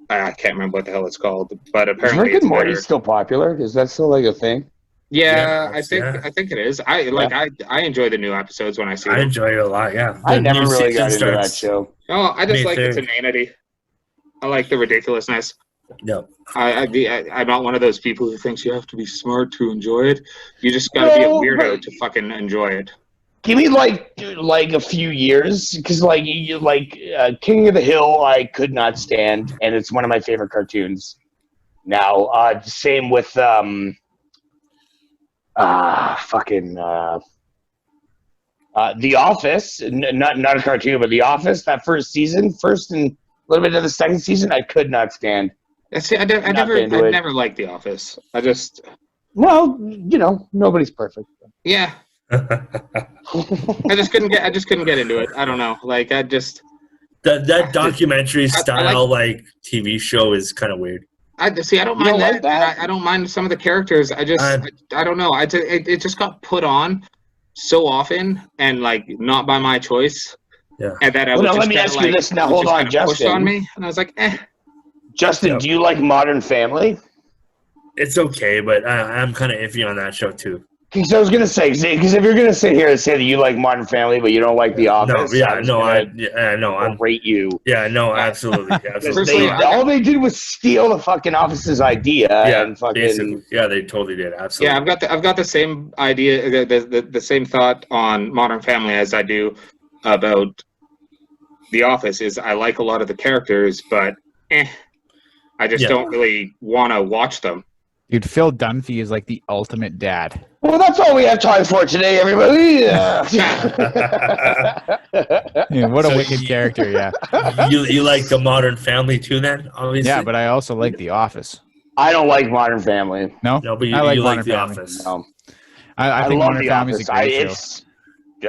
I can't remember what the hell it's called, but apparently Rick and Morty's still popular? Is that still like a thing? Yeah, I think it is. I enjoy the new episodes when I see them. I enjoy it a lot. Yeah. I The never new really season got into that starts show. Oh, I just May like its 3rd. inanity. I like the ridiculousness. No. I'm not one of those people who thinks you have to be smart to enjoy it. You just gotta be a weirdo to fucking enjoy it. Give me like a few years, because King of the Hill I could not stand, and it's one of my favorite cartoons. Now, same with The Office, not a cartoon, but The Office. That first and a little bit of the second season, I could not stand. See, I never liked The Office. I just nobody's perfect. yeah. I just couldn't get into it. I don't know. Like that documentary style like TV show is kind of weird. I don't mind that. Like that? I don't mind some of the characters. I don't know. It just got put on so often, and like not by my choice. Yeah. And that let me ask you this now. Hold on, Justin. Pushed on me, and I was like, Justin, do you like Modern Family? It's okay, but I'm kind of iffy on that show too. Because I was gonna say, because if you're gonna sit here and say that you like Modern Family but you don't like The Office, I'll rate you. Yeah, no, absolutely. All they did was steal the fucking Office's idea. Yeah, and fucking basically. Yeah, they totally did. Absolutely. Yeah, I've got the same idea, the same thought on Modern Family as I do about The Office. Is I like a lot of the characters, but I just don't really want to watch them. Dude, Phil Dunphy is like the ultimate dad. Well, that's all we have time for today, everybody. Yeah, what a wicked character, yeah. You like the Modern Family too, then? Obviously. Yeah, but I also like The Office. I don't like Modern Family. No, but you like The Office. No. I think love Modern The Family is a great Office. show.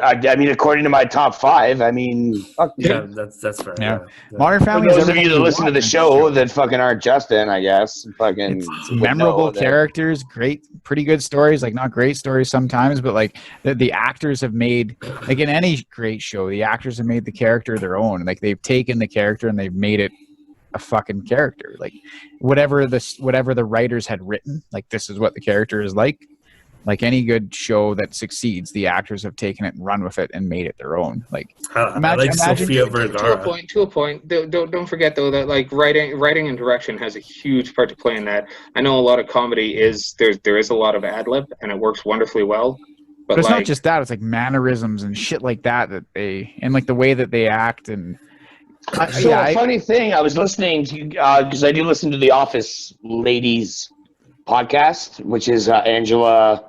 I mean, according to my top 5, I mean, fuck Yeah, that's fair. Yeah. Yeah. Modern For Family is those of you that everything listen to the want in show that fucking aren't Justin, I guess, fucking it's memorable characters, pretty good stories, like not great stories sometimes, but like the actors have made, like in any great show, the actors have made the character their own. Like they've taken the character and they've made it a fucking character. Like whatever the writers had written, like this is what the character is like. Like any good show that succeeds, the actors have taken it and run with it and made it their own. Like, imagine Sofia Vergara. To a point. Don't forget though that like writing and direction has a huge part to play in that. I know a lot of comedy is there is a lot of ad lib and it works wonderfully well. But it's not just that; it's like mannerisms and shit like that and like the way that they act and. Funny thing, I was listening to because I do listen to the Office Ladies podcast, which is Angela.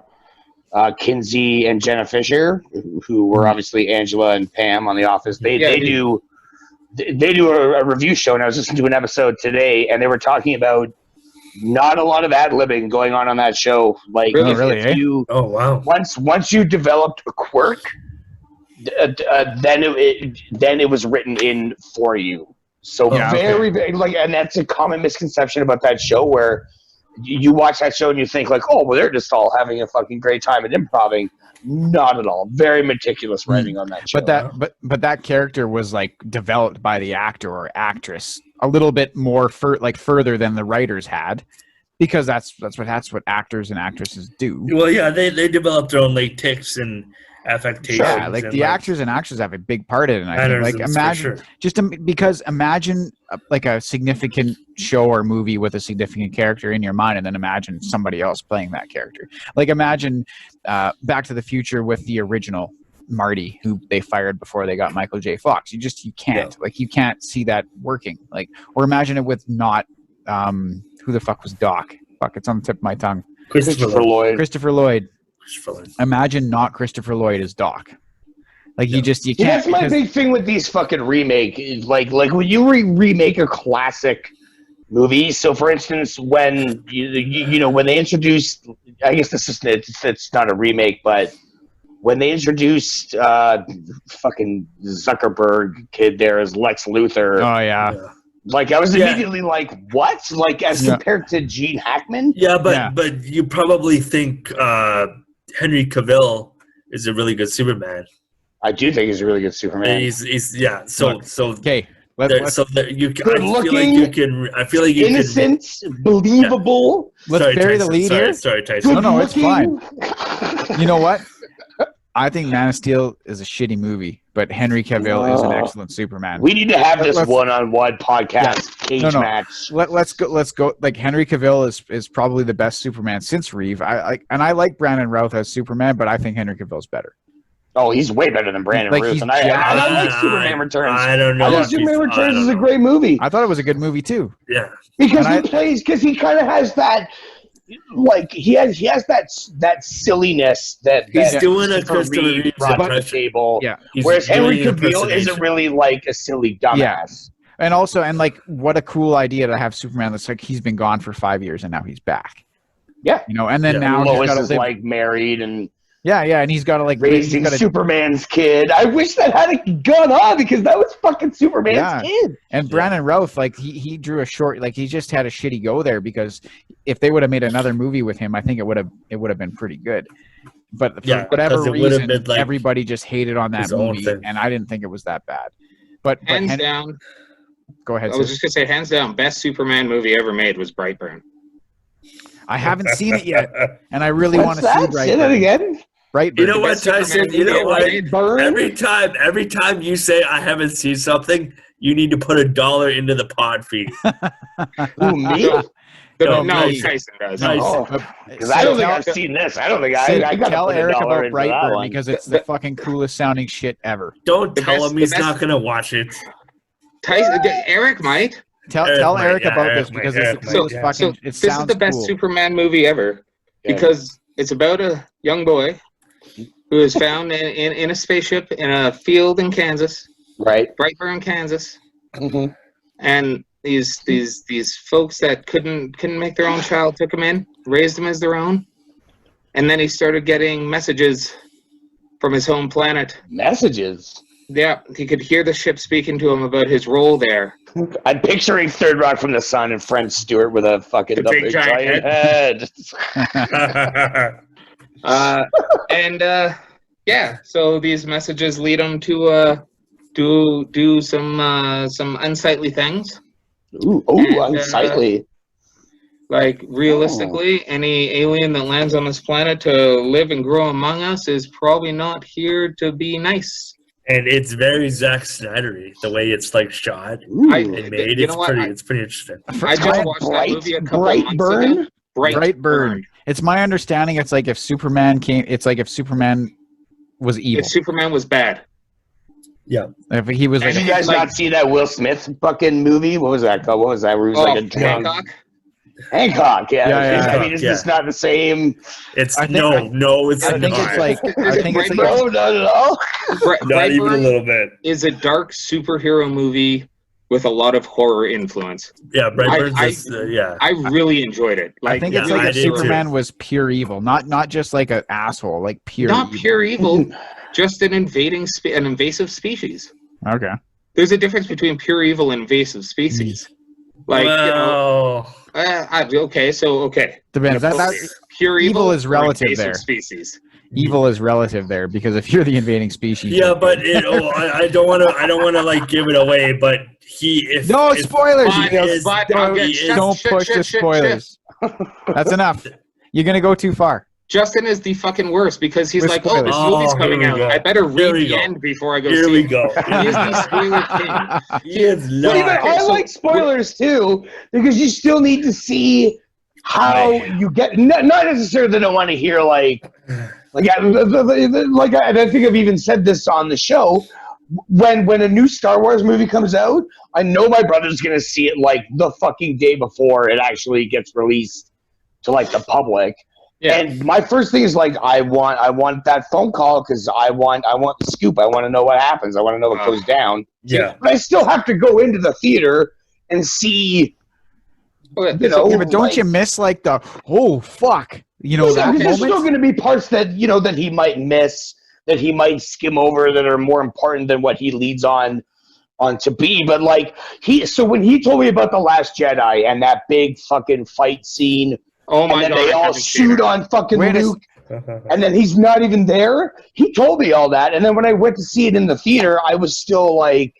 Kinsey and Jenna Fisher, who were obviously Angela and Pam on The Office. They do a review show, and I was listening to an episode today, and they were talking about not a lot of ad-libbing going on that show. Like, once you developed a quirk, then it was written in for you. So very like, and that's a common misconception about that show where you watch that show and you think like, oh, well, they're just all having a fucking great time and improvising. Not at all. Very meticulous writing on that show. But that character was like developed by the actor or actress a little bit more further than the writers had, because that's what actors and actresses do. Well, yeah, they developed their own like tics and affectations. Yeah, like the actors and actresses have a big part in it. And I think, like, imagine because imagine like a significant show or movie with a significant character in your mind, and then imagine somebody else playing that character. Like imagine Back to the Future with the original Marty, who they fired before they got Michael J. Fox. You can't like you can't see that working. Like, or imagine it with not who the fuck was Doc? Fuck, it's on the tip of my tongue. Christopher Lloyd. Christopher Lloyd. Imagine not Christopher Lloyd as Doc. Like you can't. That's my big thing with these fucking remake. Like when you remake a classic movie. So, for instance, when when they introduced, I guess it's not a remake, but when they introduced fucking Zuckerberg kid there as Lex Luthor. Oh yeah. Like I was immediately like, what? Like as compared to Gene Hackman? Yeah, but you probably think Henry Cavill is a really good Superman. I do think he's a really good Superman. He's yeah. So okay. I feel like you innocent, believable. Let's bury the lead here. Sorry, Tyson. No, it's fine. You know what? I think Man of Steel is a shitty movie, but Henry Cavill is an excellent Superman. We need to have this one-on-one podcast cage match. Let's go. Like Henry Cavill is probably the best Superman since Reeve. I like Brandon Routh as Superman, but I think Henry Cavill's better. Oh, he's way better than Brandon Routh. And I like Superman Returns. I don't know. I think Superman Returns is a great movie. I thought it was a good movie too. Yeah, because he kind of has that. Like he has that silliness that he's doing a Christopher Reeve brought to the table. Yeah, whereas Henry Cavill isn't really like a silly dumbass. Yeah. And like what a cool idea to have Superman that's like he's been gone for 5 years and now he's back. Yeah, and then now Lois is like married and. Yeah, and he's got to like raising Superman's kid. I wish that had gone on because that was fucking Superman's kid. And Brandon Routh, like he drew a short, like he just had a shitty go there because if they would have made another movie with him, I think it would have been pretty good. But for whatever reason, like everybody just hated on that movie, and I didn't think it was that bad. But hands down, go ahead. I was just gonna say, hands down, best Superman movie ever made was Brightburn. I haven't seen it yet, and I really want to see Brightburn. Say that again. Right, you know what, Tyson? You know what? Every time you say I haven't seen something, you need to put $1 into the pod fee. Who, me? No, Tyson does. Because I don't think I've seen this. I don't think I got to tell put Eric $1 about into Brightburn that one. because it's the fucking coolest sounding shit ever. Don't tell him he's not gonna watch it. Tyson, Eric might. Tell Eric about this because it's the coolest fucking. This is the best Superman movie ever because it's about a young boy who is found in a spaceship in a field in Kansas, right? Brightburn, Kansas, and these folks that couldn't make their own child took him in, raised him as their own, and then he started getting messages from his home planet. Messages. Yeah, he could hear the ship speaking to him about his role there. I'm picturing Third Rock from the Sun and French Stewart with a fucking big giant head. So these messages lead him to do some unsightly things. Unsightly. Like realistically, any alien that lands on this planet to live and grow among us is probably not here to be nice. And it's very Zack Snyder-y, the way it's like shot and made. It's pretty interesting. I just watched that movie a couple months ago. Brightburn. It's my understanding. It's like if Superman was evil. If Superman was bad. Yeah. If he was. Did you guys not see that Will Smith fucking movie? What was that called? What was that? Where he was like a drunk. Hancock. Yeah. I mean, it's just not the same. It's no. It's I think it's like. No, not at all. Not even a little bit. Is a dark superhero movie with a lot of horror influence. Yeah, Brightburn. I really enjoyed it. I think it's like if Superman was pure evil, not just like an asshole, like pure. Not evil. Pure evil, just an invasive species. Okay. There's a difference between pure evil and invasive species. Like Okay, so Depends. Pure evil is or relative invasive there. species. Evil is relative there, because if you're the invading species, Yeah, but I don't want to like give it away. But no spoilers. But- Dales. but don't okay, don't push the spoilers. That's enough. You're gonna go too far. Justin is the fucking worst because he's With like, spoilers. oh, this movie's Oh, coming here we out. go. I better Here read we the go. end before I go Here see we it. go. He is the spoiler king. He is But not. even I so like spoilers too, because you still need to see how you get. Not necessarily that I want to hear like and I think I've even said this on the show. When a new Star Wars movie comes out, I know my brother's gonna see it like the fucking day before it actually gets released to like the public. Yeah. And my first thing is like I want that phone call because I want the scoop. I want to know what happens. I want to know what goes down. Yeah. But I still have to go into the theater and see. Okay, You know, Yeah, but don't like- you miss like the fuck? You know that because there's moment. still going to be parts that that he might miss, that he might skim over, that are more important than what he leads on to be. But like so when he told me about The Last Jedi and that big fucking fight scene, Oh my and then god! they I all haven't seen shoot it. on fucking Wait a Luke, and then he's not even there. He told me all that, and then when I went to see it in the theater, I was still like,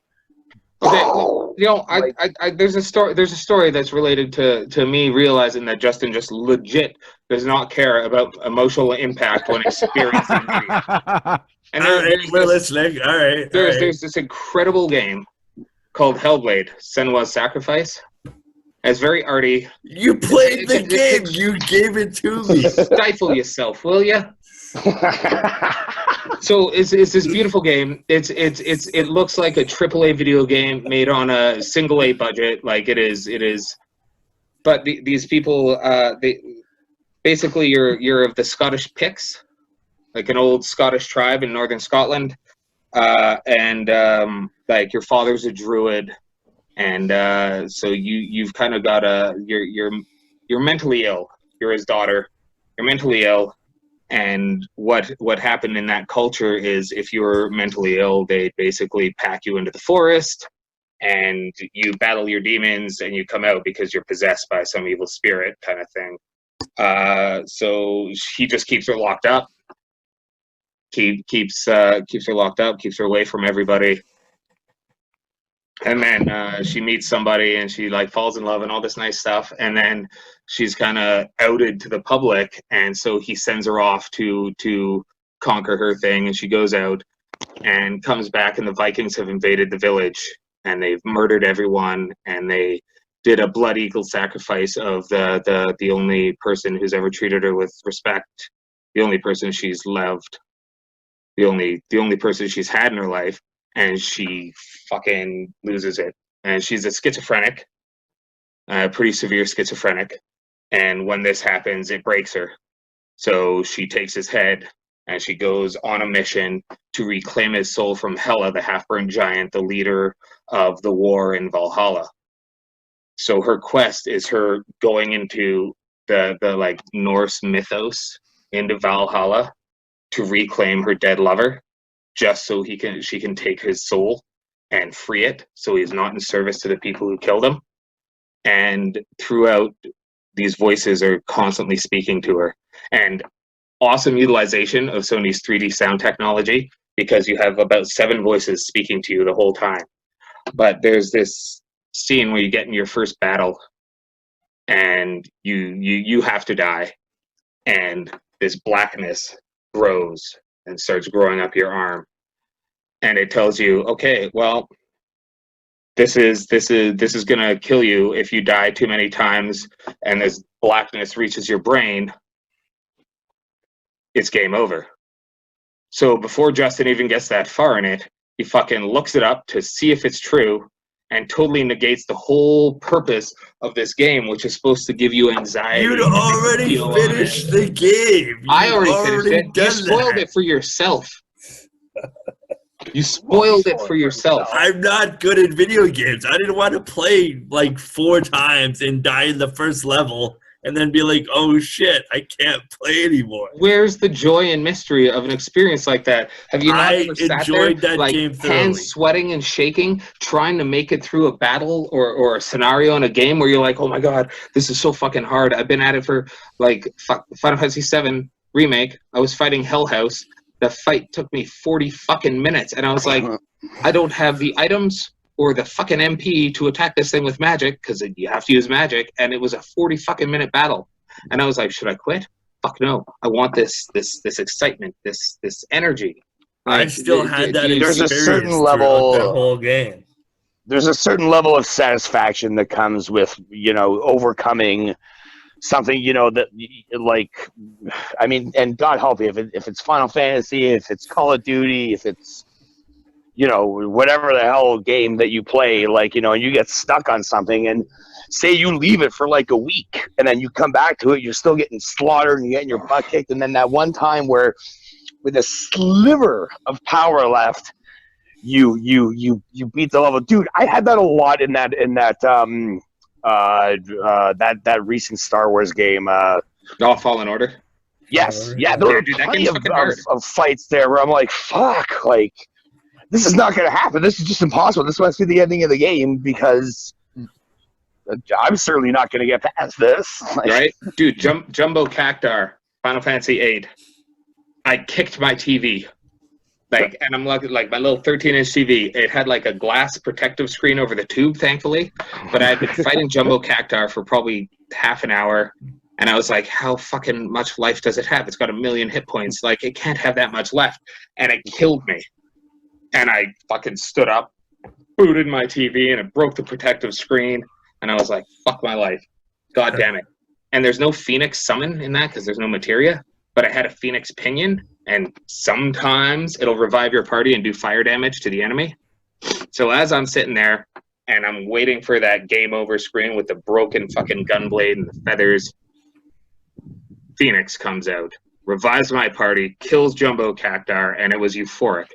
Okay, oh, you know, there's a story. There's a story that's related to me realizing that Justin just legit does not care about emotional impact when experiencing media. And All right, we're listening. All right. there's this incredible game called Hellblade: Senua's Sacrifice. It's very arty. You played the It game. takes- You gave it to me. Stifle yourself, will you? So it's this beautiful game. It looks like a AAA video game made on a single A budget. Like it is. But these people, basically you're of the Scottish Picts, like an old Scottish tribe in northern Scotland, and like your father's a druid, and so you've kind of got you're mentally ill. You're his daughter. You're mentally ill. And what happened in that culture is if you were mentally ill, they basically pack you into the forest and you battle your demons and you come out because you're possessed by some evil spirit kind of thing. So he just keeps her locked up, keeps her locked up, keeps her away from everybody. And then she meets somebody and she like falls in love and all this nice stuff. And then she's kind of outed to the public. And so he sends her off to conquer her thing. And she goes out and comes back and the Vikings have invaded the village and they've murdered everyone. And they did a blood eagle sacrifice of the only person who's ever treated her with respect, the only person she's loved, the only person she's had in her life. And she fucking loses it. And she's a schizophrenic, pretty severe schizophrenic. And when this happens, it breaks her. So she takes his head and she goes on a mission to reclaim his soul from Hela, the half-burnt giant, the leader of the war in Valhalla. So her quest is her going into the like Norse mythos, into Valhalla, to reclaim her dead lover, just so she can take his soul and free it, so he's not in service to the people who killed him. And throughout, these voices are constantly speaking to her. And awesome utilization of Sony's 3D sound technology, because you have about 7 voices speaking to you the whole time. But there's this scene where you get in your first battle and you have to die, and this blackness grows and starts growing up your arm, and it tells you, okay, well, this is gonna kill you if you die too many times, and this blackness reaches your brain. It's game over. So before Justin even gets that far in it, he fucking looks it up to see if it's true, and totally negates the whole purpose of this game, which is supposed to give you anxiety. You'd already finished the game. I already finished it. You spoiled it for yourself. You spoiled it for yourself. I'm not good at video games. I didn't want to play like 4 times and die in the first level and then be like, oh shit, I can't play anymore. Where's the joy and mystery of an experience like that? Have you not I ever sat enjoyed there, that like, game thoroughly. hands sweating and shaking, trying to make it through a battle or a scenario in a game where you're like, oh my god, this is so fucking hard. I've been at it for, like, Final Fantasy VII Remake. I was fighting Hell House. The fight took me 40 fucking minutes, and I was like, I don't have the items or the fucking MP to attack this thing with magic, because you have to use magic, and it was a 40 fucking minute battle. And I was like, should I quit? Fuck no. I want this excitement, this energy. I still had that there's a experience certain throughout level- the whole game. There's a certain level of satisfaction that comes with, overcoming something, that, like, I mean, and God help you, if it's Final Fantasy, if it's Call of Duty, if it's, whatever the hell game that you play, like, and you get stuck on something, and say you leave it for like a week, and then you come back to it, you're still getting slaughtered, and you're getting your butt kicked, and then that one time where, with a sliver of power left, you beat the level. Dude, I had that a lot in that recent Star Wars game. All Fallen Order? Yes, yeah, there were Dude, that plenty game's fucking hard. of fights there where I'm like, fuck, like, this is not going to happen. This is just impossible. This must be the ending of the game, because I'm certainly not going to get past this. Like, Right? Dude, Jumbo Cactar, Final Fantasy VIII. I kicked my TV. And I'm like my little 13-inch TV. It had like a glass protective screen over the tube, thankfully. But I'd been fighting Jumbo Cactar for probably half an hour. And I was like, how fucking much life does it have? It's got 1 million hit points. Like, it can't have that much left. And it killed me. And I fucking stood up, booted my TV, and it broke the protective screen. And I was like, fuck my life. God damn it. And there's no Phoenix summon in that because there's no materia. But I had a Phoenix Pinion, and sometimes it'll revive your party and do fire damage to the enemy. So as I'm sitting there, and I'm waiting for that game over screen with the broken fucking gunblade and the feathers, Phoenix comes out, revives my party, kills Jumbo Cactar, and it was euphoric.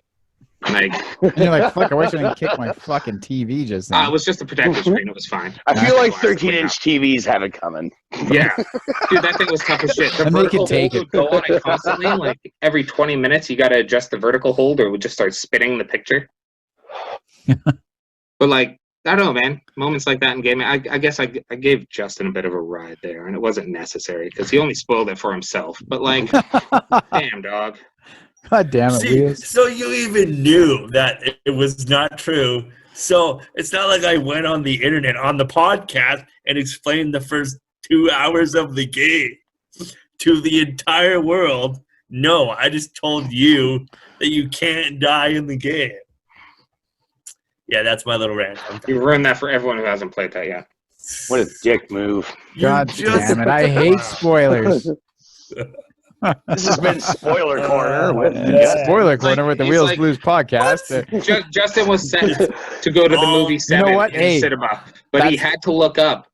And you're like, fuck, I wish I didn't kick my fucking TV just then. it was just a protective screen. It was fine. I feel like 13-inch TVs have it coming. Yeah. Dude, that thing was tough as shit. The And they can vertical take hold it. would go on it constantly. Like, every 20 minutes, you got to adjust the vertical hold, or it would just start spinning the picture. But, like, I don't know, man. Moments like that in gaming, I guess I gave Justin a bit of a ride there, and it wasn't necessary, because he only spoiled it for himself. But, like, damn, dog. God damn it, See, Wheels. so you even knew that it was not true. So it's not like I went on the internet, on the podcast, and explained the first 2 hours of the game to the entire world. No, I just told you that you can't die in the game. Yeah, that's my little rant. You ruined that for everyone who hasn't played that yet. What a dick move. God damn it, I hate spoilers. This has been Spoiler Corner. Spoiler corner with the He's Wheels like, Blues podcast. Justin was sent to go to the movie 7 what? in Hey, cinema, but he had to look up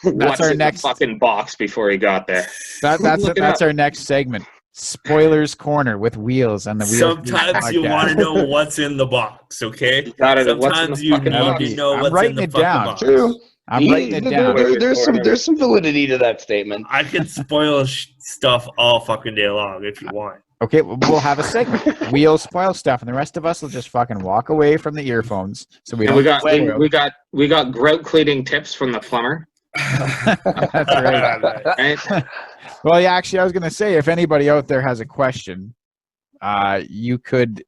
what's our in next- the fucking box before he got there. That's our next segment. Spoilers Corner with Wheels on the Wheels Blues Sometimes you podcast. want to know what's in the box, okay? Got it. What's in Sometimes the you fucking need box? to know I'm what's in writing the it fucking down. box. True. I'm writing it down. There's some validity to that statement. I can spoil stuff all fucking day long if you want. Okay, we'll have a segment. We'll spoil stuff, and the rest of us will just fucking walk away from the earphones. So we And don't. we got grout cleaning tips from the plumber. That's right. Right? Well, yeah, actually, I was going to say, if anybody out there has a question, you could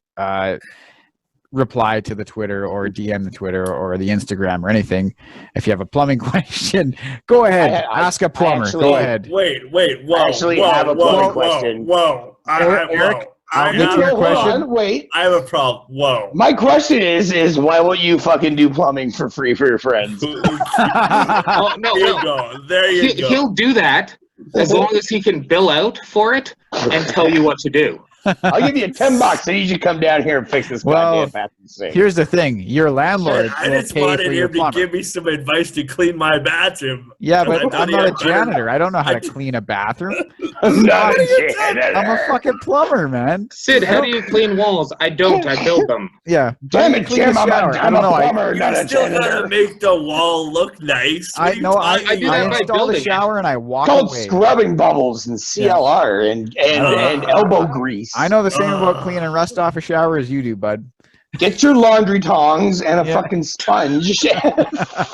reply to the Twitter or DM the Twitter or the Instagram or anything. If you have a plumbing question, go ahead. Ask a plumber. Go ahead. Wait, whoa. I actually whoa, have a whoa, plumbing whoa, question. Whoa. Eric, I get to your question. Wait. I have a problem. Whoa. My question is why won't you fucking do plumbing for free for your friends? Oh, no, There you no. go. There you go. He'll do that as long as he can bill out for it and tell you what to do. I'll give you $10. I need you to come down here and fix this goddamn bathroom sink. Here's the thing: your landlord I will just pay wanted for your him to plumber. give me some advice to clean my bathroom. Yeah, And I but thought I'm he not a had better- janitor. I don't know how to clean a bathroom. I'm not What are a you janitor. I'm a fucking plumber, man. Sid, how do you clean walls? I don't. I build them. Yeah. Damn How do you it, clean Jim! a I'm shower? I a don't know. plumber, not You a still janitor. gotta make the wall look nice. What I are you know. talking I do I that by install the building it. shower and I walk Called away. scrubbing bubbles and CLR and elbow grease. I know the same about cleaning rust off a shower as you do, bud. Get your laundry tongs and a Yeah. fucking sponge and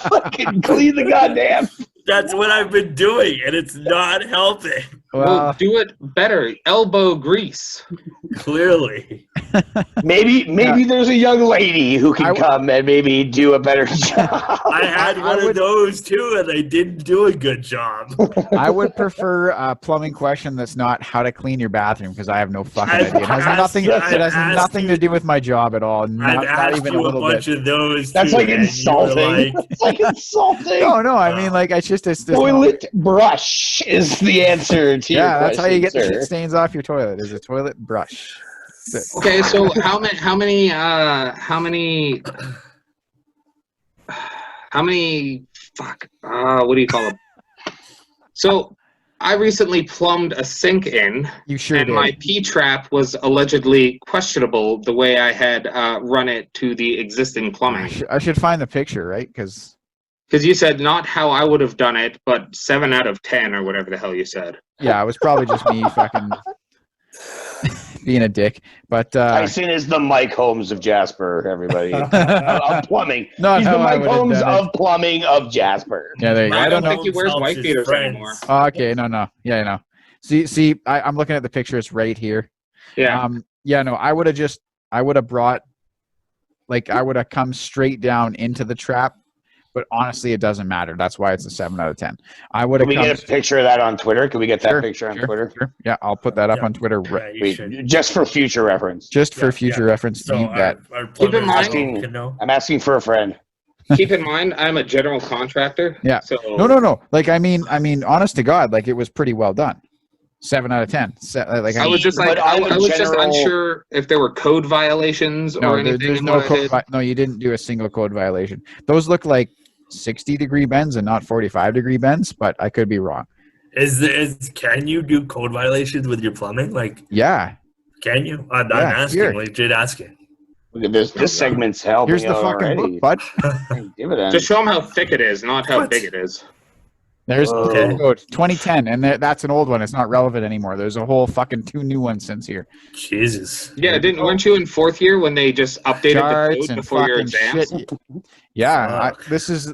fucking clean the goddamn. That's what I've been doing, and it's not helping. Well, do it better. Elbow grease. Clearly. Maybe there's a young lady who can I- come and maybe do a better job. I had I one would- of those too, and they didn't do a good job. I would prefer a plumbing question that's not how to clean your bathroom because I have no fucking I've idea. It has asked nothing. you- It I've has asked nothing you- to do with my job at all. I've Not asked even you a a little bunch bit. of those That's too, like and you were insulting. like, It's like insulting. No, I mean like it's just it's Toilet brush is the answer to your Yeah, that's how you get the question, shit sir. stains off your toilet. Is a toilet brush. That's it. Okay, so how many fuck what do you call them? So I recently plumbed a sink in, You sure and did. my P-trap was allegedly questionable the way I had run it to the existing plumbing. I should find the picture, right? Because Because you said not how I would have done it, but 7 out of 10 or whatever the hell you said. yeah, it was probably just me fucking being a dick. But Tyson is the Mike Holmes of Jasper, everybody. Of plumbing. Not He's how the I Mike would've Holmes done it. of plumbing of Jasper. yeah, there you go. I I don't don't know. think he wears Helps white his beaters friends. anymore. Oh, okay, no. Yeah, I know. See, I'm looking at the picture. It's right here. Yeah. Yeah, no, I would have brought, like, I would have come straight down into the trap, but honestly, it doesn't matter. That's why it's a 7 out of 10. I would Can have we come. get a picture of that on Twitter? Can we get that Sure, picture on sure, Twitter? Sure. Yeah, I'll put that up Yeah. on Twitter. yeah, you should. Just for future reference. Just for Yeah, future yeah. reference, So you bet. our Keep in plumbers mind- can know. I'm asking for a friend. Keep in mind, I'm a general contractor. Yeah. So No. Like, I mean, honest to God, like, it was pretty well done. 7 out of 10. I was just like, But I I'm a was just general- unsure if there were code violations No, or anything. there's in no what I did. code. No, you didn't do a single code violation. Those look like 60-degree bends and not 45-degree bends, but I could be wrong. Can you do code violations with your plumbing? Like, Yeah. can you? I'm Yeah, asking, here. legit asking. Look at this. This segment's helping Here's the out fucking already. book, bud. Dividends. Just show them how thick it is, not how What? big it is. There's Okay. the code 2010, and that's an old one. It's not relevant anymore. There's a whole fucking 2 new ones since here. Jesus. Yeah, weren't you in 4th year when they just updated Charts the code and before your fucking exams? shit. Yeah, Fuck. this is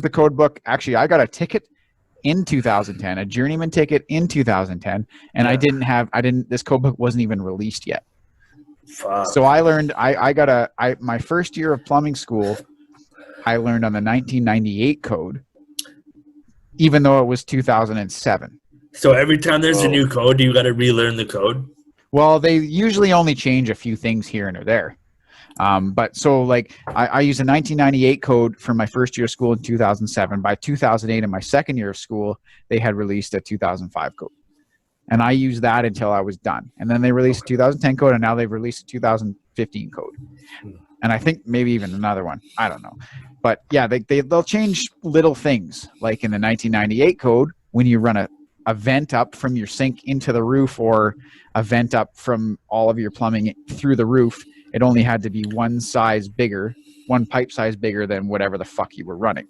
the code book. Actually, I got a ticket in 2010, a journeyman ticket in 2010, and Yeah. this code book wasn't even released yet. Fuck. So I learned, my first year of plumbing school, I learned on the 1998 code, even though it was 2007. So every time there's a Whoa. new code, you got to relearn the code. Well, they usually only change a few things here and there. But so like I used a 1998 code for my first year of school in 2007. By 2008, in my second year of school, they had released a 2005 code. And I used that until I was done. And then they released a 2010 code, and now they've released a 2015 code. And I think maybe even another one. I don't know. But yeah, they'll change little things. Like in the 1998 code, when you run a vent up from your sink into the roof, or a vent up from all of your plumbing through the roof, it only had to be one pipe size bigger than whatever the fuck you were running.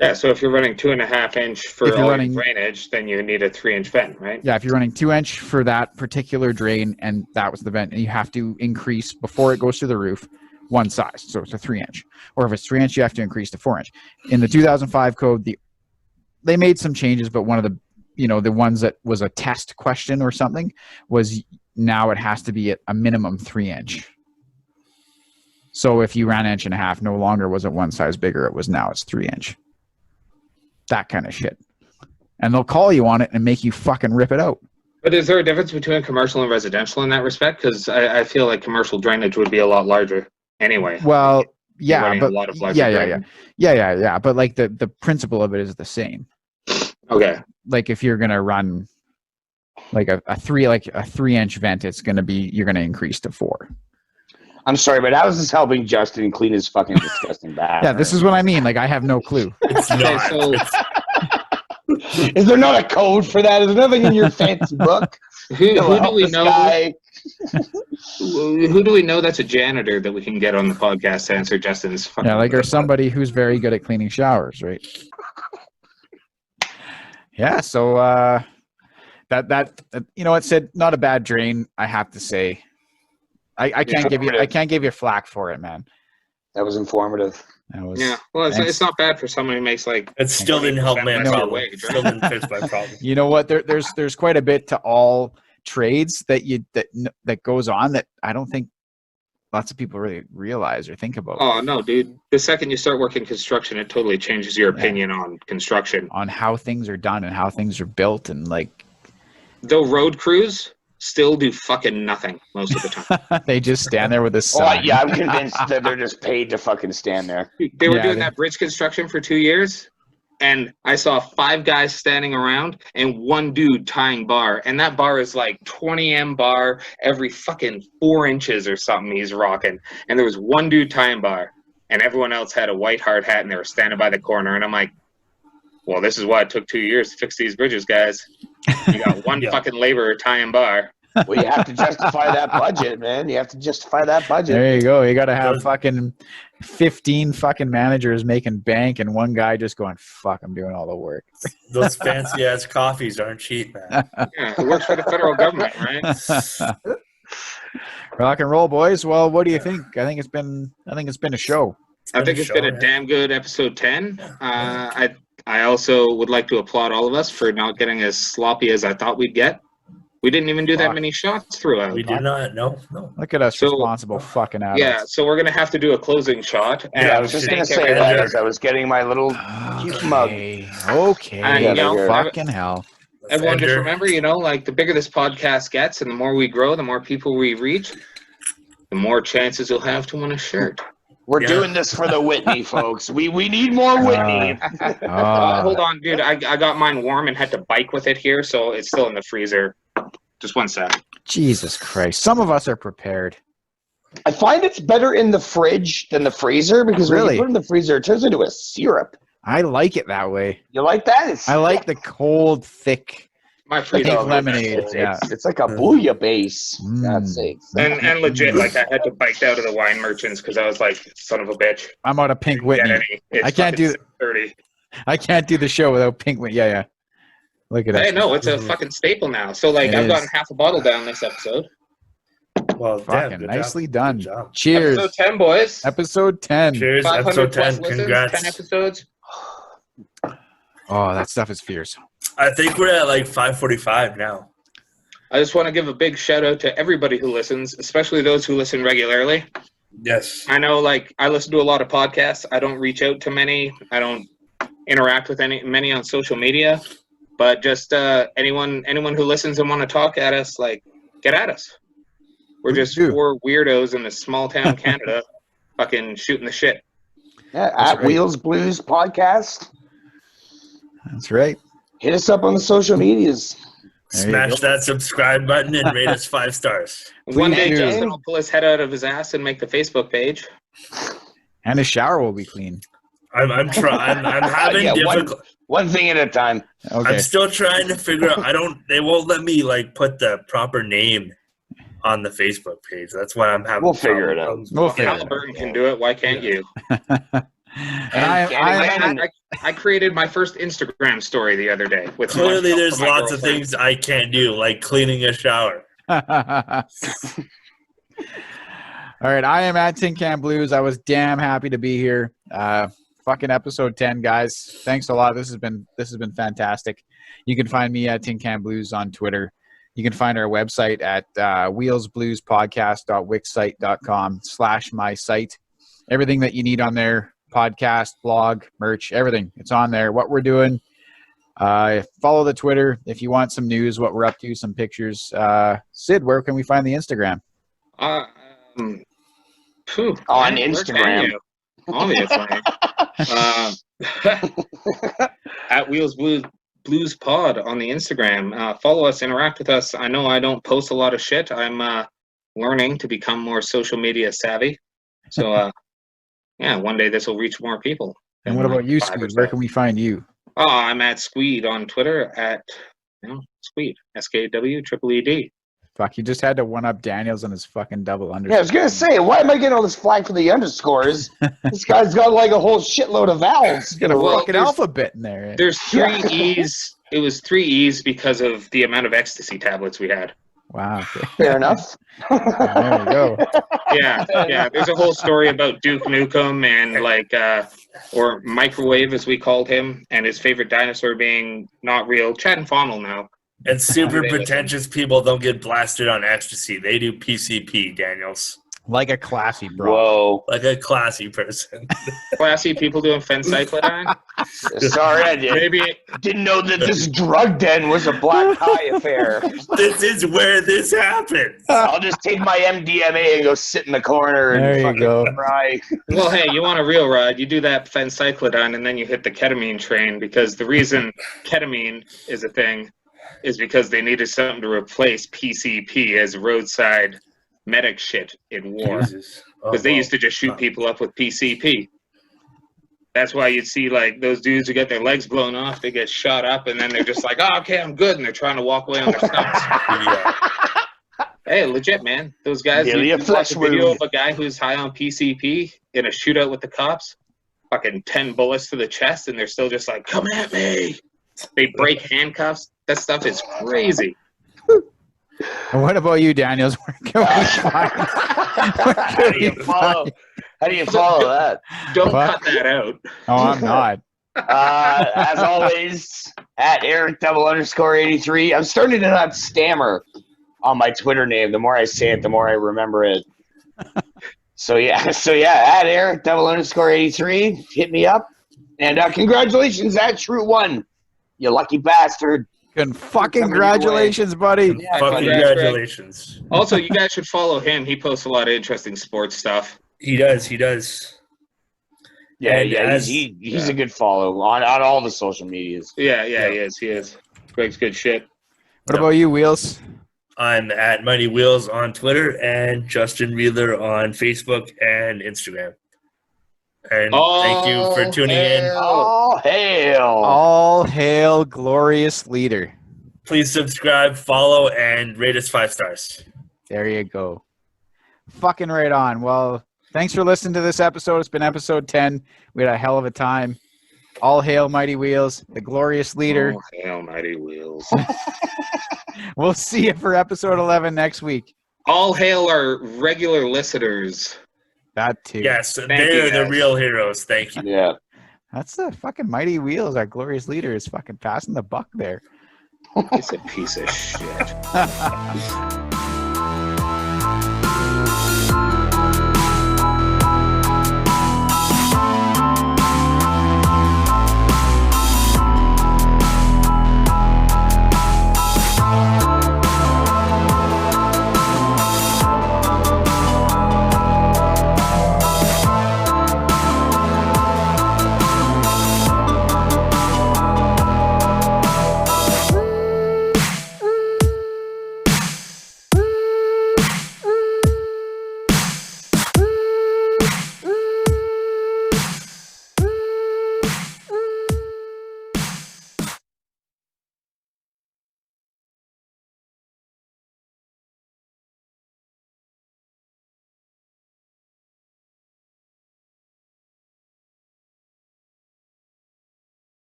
Yeah, so if you're running 2.5 inch If for you're all running- your drainage, then you need a 3-inch vent, right? Yeah, if you're running 2-inch for that particular drain, and that was the vent, and you have to increase before it goes to the roof one size, so it's a 3-inch. Or if it's 3-inch, you have to increase to 4-inch. In the 2005 code, they made some changes, but one of the the ones that was a test question or something was now it has to be at a minimum 3-inch. So if you ran 1.5 inches, no longer was it one size bigger, it was now it's 3-inch. That kind of shit. And they'll call you on it and make you fucking rip it out. But is there a difference between commercial and residential in that respect? Because I feel like commercial drainage would be a lot larger anyway. Well, You're yeah, running but a lot of larger yeah. drainage. But like the principle of it is the same. Okay. Like if you're gonna run like a 3-inch vent, you're gonna increase to 4. I'm sorry, but how is this helping Justin clean his fucking disgusting bathroom? Yeah, this is what I mean. Like, I have no clue. It's Okay, not. so Is there not a code for that? Is there nothing in your fancy book? who do Help we this know? guy. Who do we know that's a janitor that we can get on the podcast to answer Justin's fucking? Yeah, like, or somebody who's very good at cleaning showers, right? Yeah, so that you know what, Sid, not a bad drain, I have to say. I can't give you flack for it, man. That was informative. That was, Yeah, well, it's not bad for someone who makes like. It still didn't help my 20% less problem. wage, right? Still didn't fix my problem. You know what? There's quite a bit to all trades that goes on that I don't think lots of people really realize or think about. Oh no, dude! The second you start working construction, it totally changes your opinion on construction, on how things are done and how things are built, and like, though road crews still do fucking nothing most of the time. they just stand there with a Oh, sign. yeah, I'm convinced that they're just paid to fucking stand there. They were Yeah, doing they- that bridge construction for 2 years, and I saw 5 guys standing around and 1 dude tying bar, and that bar is like 20 M bar every fucking 4 inches or something he's rocking, and there was 1 dude tying bar, and everyone else had a white hard hat, and they were standing by the corner, and I'm like, well, this is why it took 2 years to fix these bridges, guys. You got 1 Yeah. fucking laborer tying bar. Well, you have to justify that budget, man. You have to justify that budget. There you go. You got to have fucking 15 fucking managers making bank and 1 guy just going, fuck, I'm doing all the work. Those fancy ass coffees aren't cheap, man. Yeah, it works for the federal government, right? Rock and roll, boys. Well, what do you think? I think it's been a show. I think it's been a damn good episode 10. I also would like to applaud all of us for not getting as sloppy as I thought we'd get. We didn't even do that many shots throughout. We did not. No. Look at us, So- responsible fucking adults. Yeah, so we're gonna have to do a closing shot. And Yeah, I was just going to say that as I was getting my little cute mug. Okay. And, you know, fucking hell. everyone just Ender. remember, like the bigger this podcast gets and the more we grow, the more people we reach, the more chances you'll have to win a shirt. We're Yeah. doing this for the Whitney, folks. We need more Whitney. Hold on, dude. I got mine warm and had to bike with it here, so it's still in the freezer. Just 1 sec. Jesus Christ. Some of us are prepared. I find it's better in the fridge than the freezer because when Really? you put it in the freezer, it turns into a syrup. I like it that way. You like that? It's, I like the cold, thick. My freezer. Pink lemonade. It's like a booyah base. Mm. God's sakes. And legit, like I had to bike out of the wine merchants because I was like, son of a bitch. I'm out of Pink Get Whitney. any. It's I can't do- 30. I can't do the show without Pink Whitney. Yeah. Look at Hey, us. no, it's a fucking staple now. So like, It I've is. gotten half a bottle down this episode. Well, Fucking damn, good nicely job. done. Good job. Cheers. Episode 10, boys. Episode 10. Cheers, 500 episode plus 10. listens, Congrats. 10 episodes. Oh, that stuff is fierce. I think we're at like 5:45 now. I just want to give a big shout out to everybody who listens, especially those who listen regularly. Yes. I know, like, I listen to a lot of podcasts. I don't reach out to many. I don't interact with many on social media. But just anyone who listens and want to talk at us, like, get at us. We're just do. 4 weirdos in a small town Canada, fucking shooting the shit. Yeah, That's at right. Wheels Blues Podcast. That's right. Hit us up on the social medias. There you Smash that subscribe button and rate us 5 stars. One day do. Justin will pull his head out of his ass and make the Facebook page. And his shower will be clean. I'm trying. I'm having Yeah, difficult. One thing at a time. Okay. I'm still trying to figure out. They won't let me like put the proper name on the Facebook page. That's why I'm having. We'll figure it out. problems. We'll figure it out. Halliburton can do it. Why can't you? And I created my first Instagram story the other day. With Clearly, myself there's and my lots of girlfriend. things I can't do, like cleaning a shower. All right, I am at Tin Can Blues. I was damn happy to be here. Fucking episode 10, guys. Thanks a lot. This has been fantastic. You can find me at Tin Can Blues on Twitter. You can find our website at wheelsbluespodcast.wixsite.com/my site. Everything that you need on there, podcast, blog, merch, everything. It's on there. What we're doing. Follow the Twitter if you want some news, what we're up to, some pictures. Sid, where can we find the Instagram? On where Instagram. can you? Obviously. At Wheels Blues Blues Pod on the Instagram. Follow us, interact with us. I know I don't post a lot of shit. I'm learning to become more social media savvy. So, yeah, one day this will reach more people. And what about you, 5 or Squeed? Where 7. can we find you? Oh, I'm at Squeed on Twitter at Squeed, SKWEED. Fuck, you just had to one-up Daniels on his fucking double underscore. Yeah, I was gonna say, why am I getting all this flag for the underscores? This guy's got like a whole shitload of vowels. He's got a Well, fucking there's- alphabet in there. There's 3 Yeah. E's. It was 3 E's because of the amount of ecstasy tablets we had. Wow. Okay. Fair enough. There we go. Yeah. There's a whole story about Duke Nukem and or Microwave as we called him, and his favorite dinosaur being not real. Chad and Fawnel now. And super They pretentious people don't get blasted on ecstasy. They do PCP, Daniels. Like a classy bro. Whoa. Like a classy person. Classy people doing fencyclidine. Sorry, I didn't know that this drug den was a black tie affair. This is where this happens. I'll just take my MDMA and go sit in the corner and There you fucking go. cry. Well, hey, you want a real ride? You do that fencyclidine, and then you hit the ketamine train, because the reason ketamine is a thing is because they needed something to replace PCP as roadside medic shit in war. Jesus. Because they used to just shoot people up with PCP. That's why you'd see like those dudes who get their legs blown off, they get shot up, and then they're just like, "Oh, okay, I'm good," and they're trying to walk away on their stomachs. Yeah. Hey, legit, man. Those guys. Yeah, You yeah, watch flesh a video wound. of a guy who's high on PCP in a shootout with the cops. Fucking 10 bullets to the chest, and they're still just like, "Come at me." They break handcuffs. That stuff is crazy. And what about you, Daniels? Where can we find? How do you follow? How do you follow that? Don't Fuck. cut that out. Oh, I'm not. As always, at Eric_83. I'm starting to not stammer on my Twitter name. The more I say it, the more I remember it. So yeah, at Eric_83. Hit me up. And congratulations, at True One. You lucky bastard. Good fucking Coming your way. congratulations, buddy. Yeah, Fucking congrats, Greg. congratulations. Also, you guys should follow him. He posts a lot of interesting sports stuff. He does. Yeah, And yeah. as- He's a good follow on all the social medias. Yeah, he is. Greg's good shit. What about you, Wheels? I'm at Mighty Wheels on Twitter and Justin Wheeler on Facebook and Instagram. And thank you for tuning in. Oh, hail. All hail, glorious leader. Please subscribe, follow, and rate us 5 stars. There you go. Fucking right on. Well, thanks for listening to this episode. It's been episode 10. We had a hell of a time. All hail, Mighty Wheels, the glorious leader. Oh, hail, mighty wheels. We'll see you for episode 11 next week. All hail our regular listeners. That too. Yes, you, they're the guys. real heroes. Thank you. Yeah. That's the fucking Mighty Wheels. Our glorious leader is fucking passing the buck there. He's a piece of shit.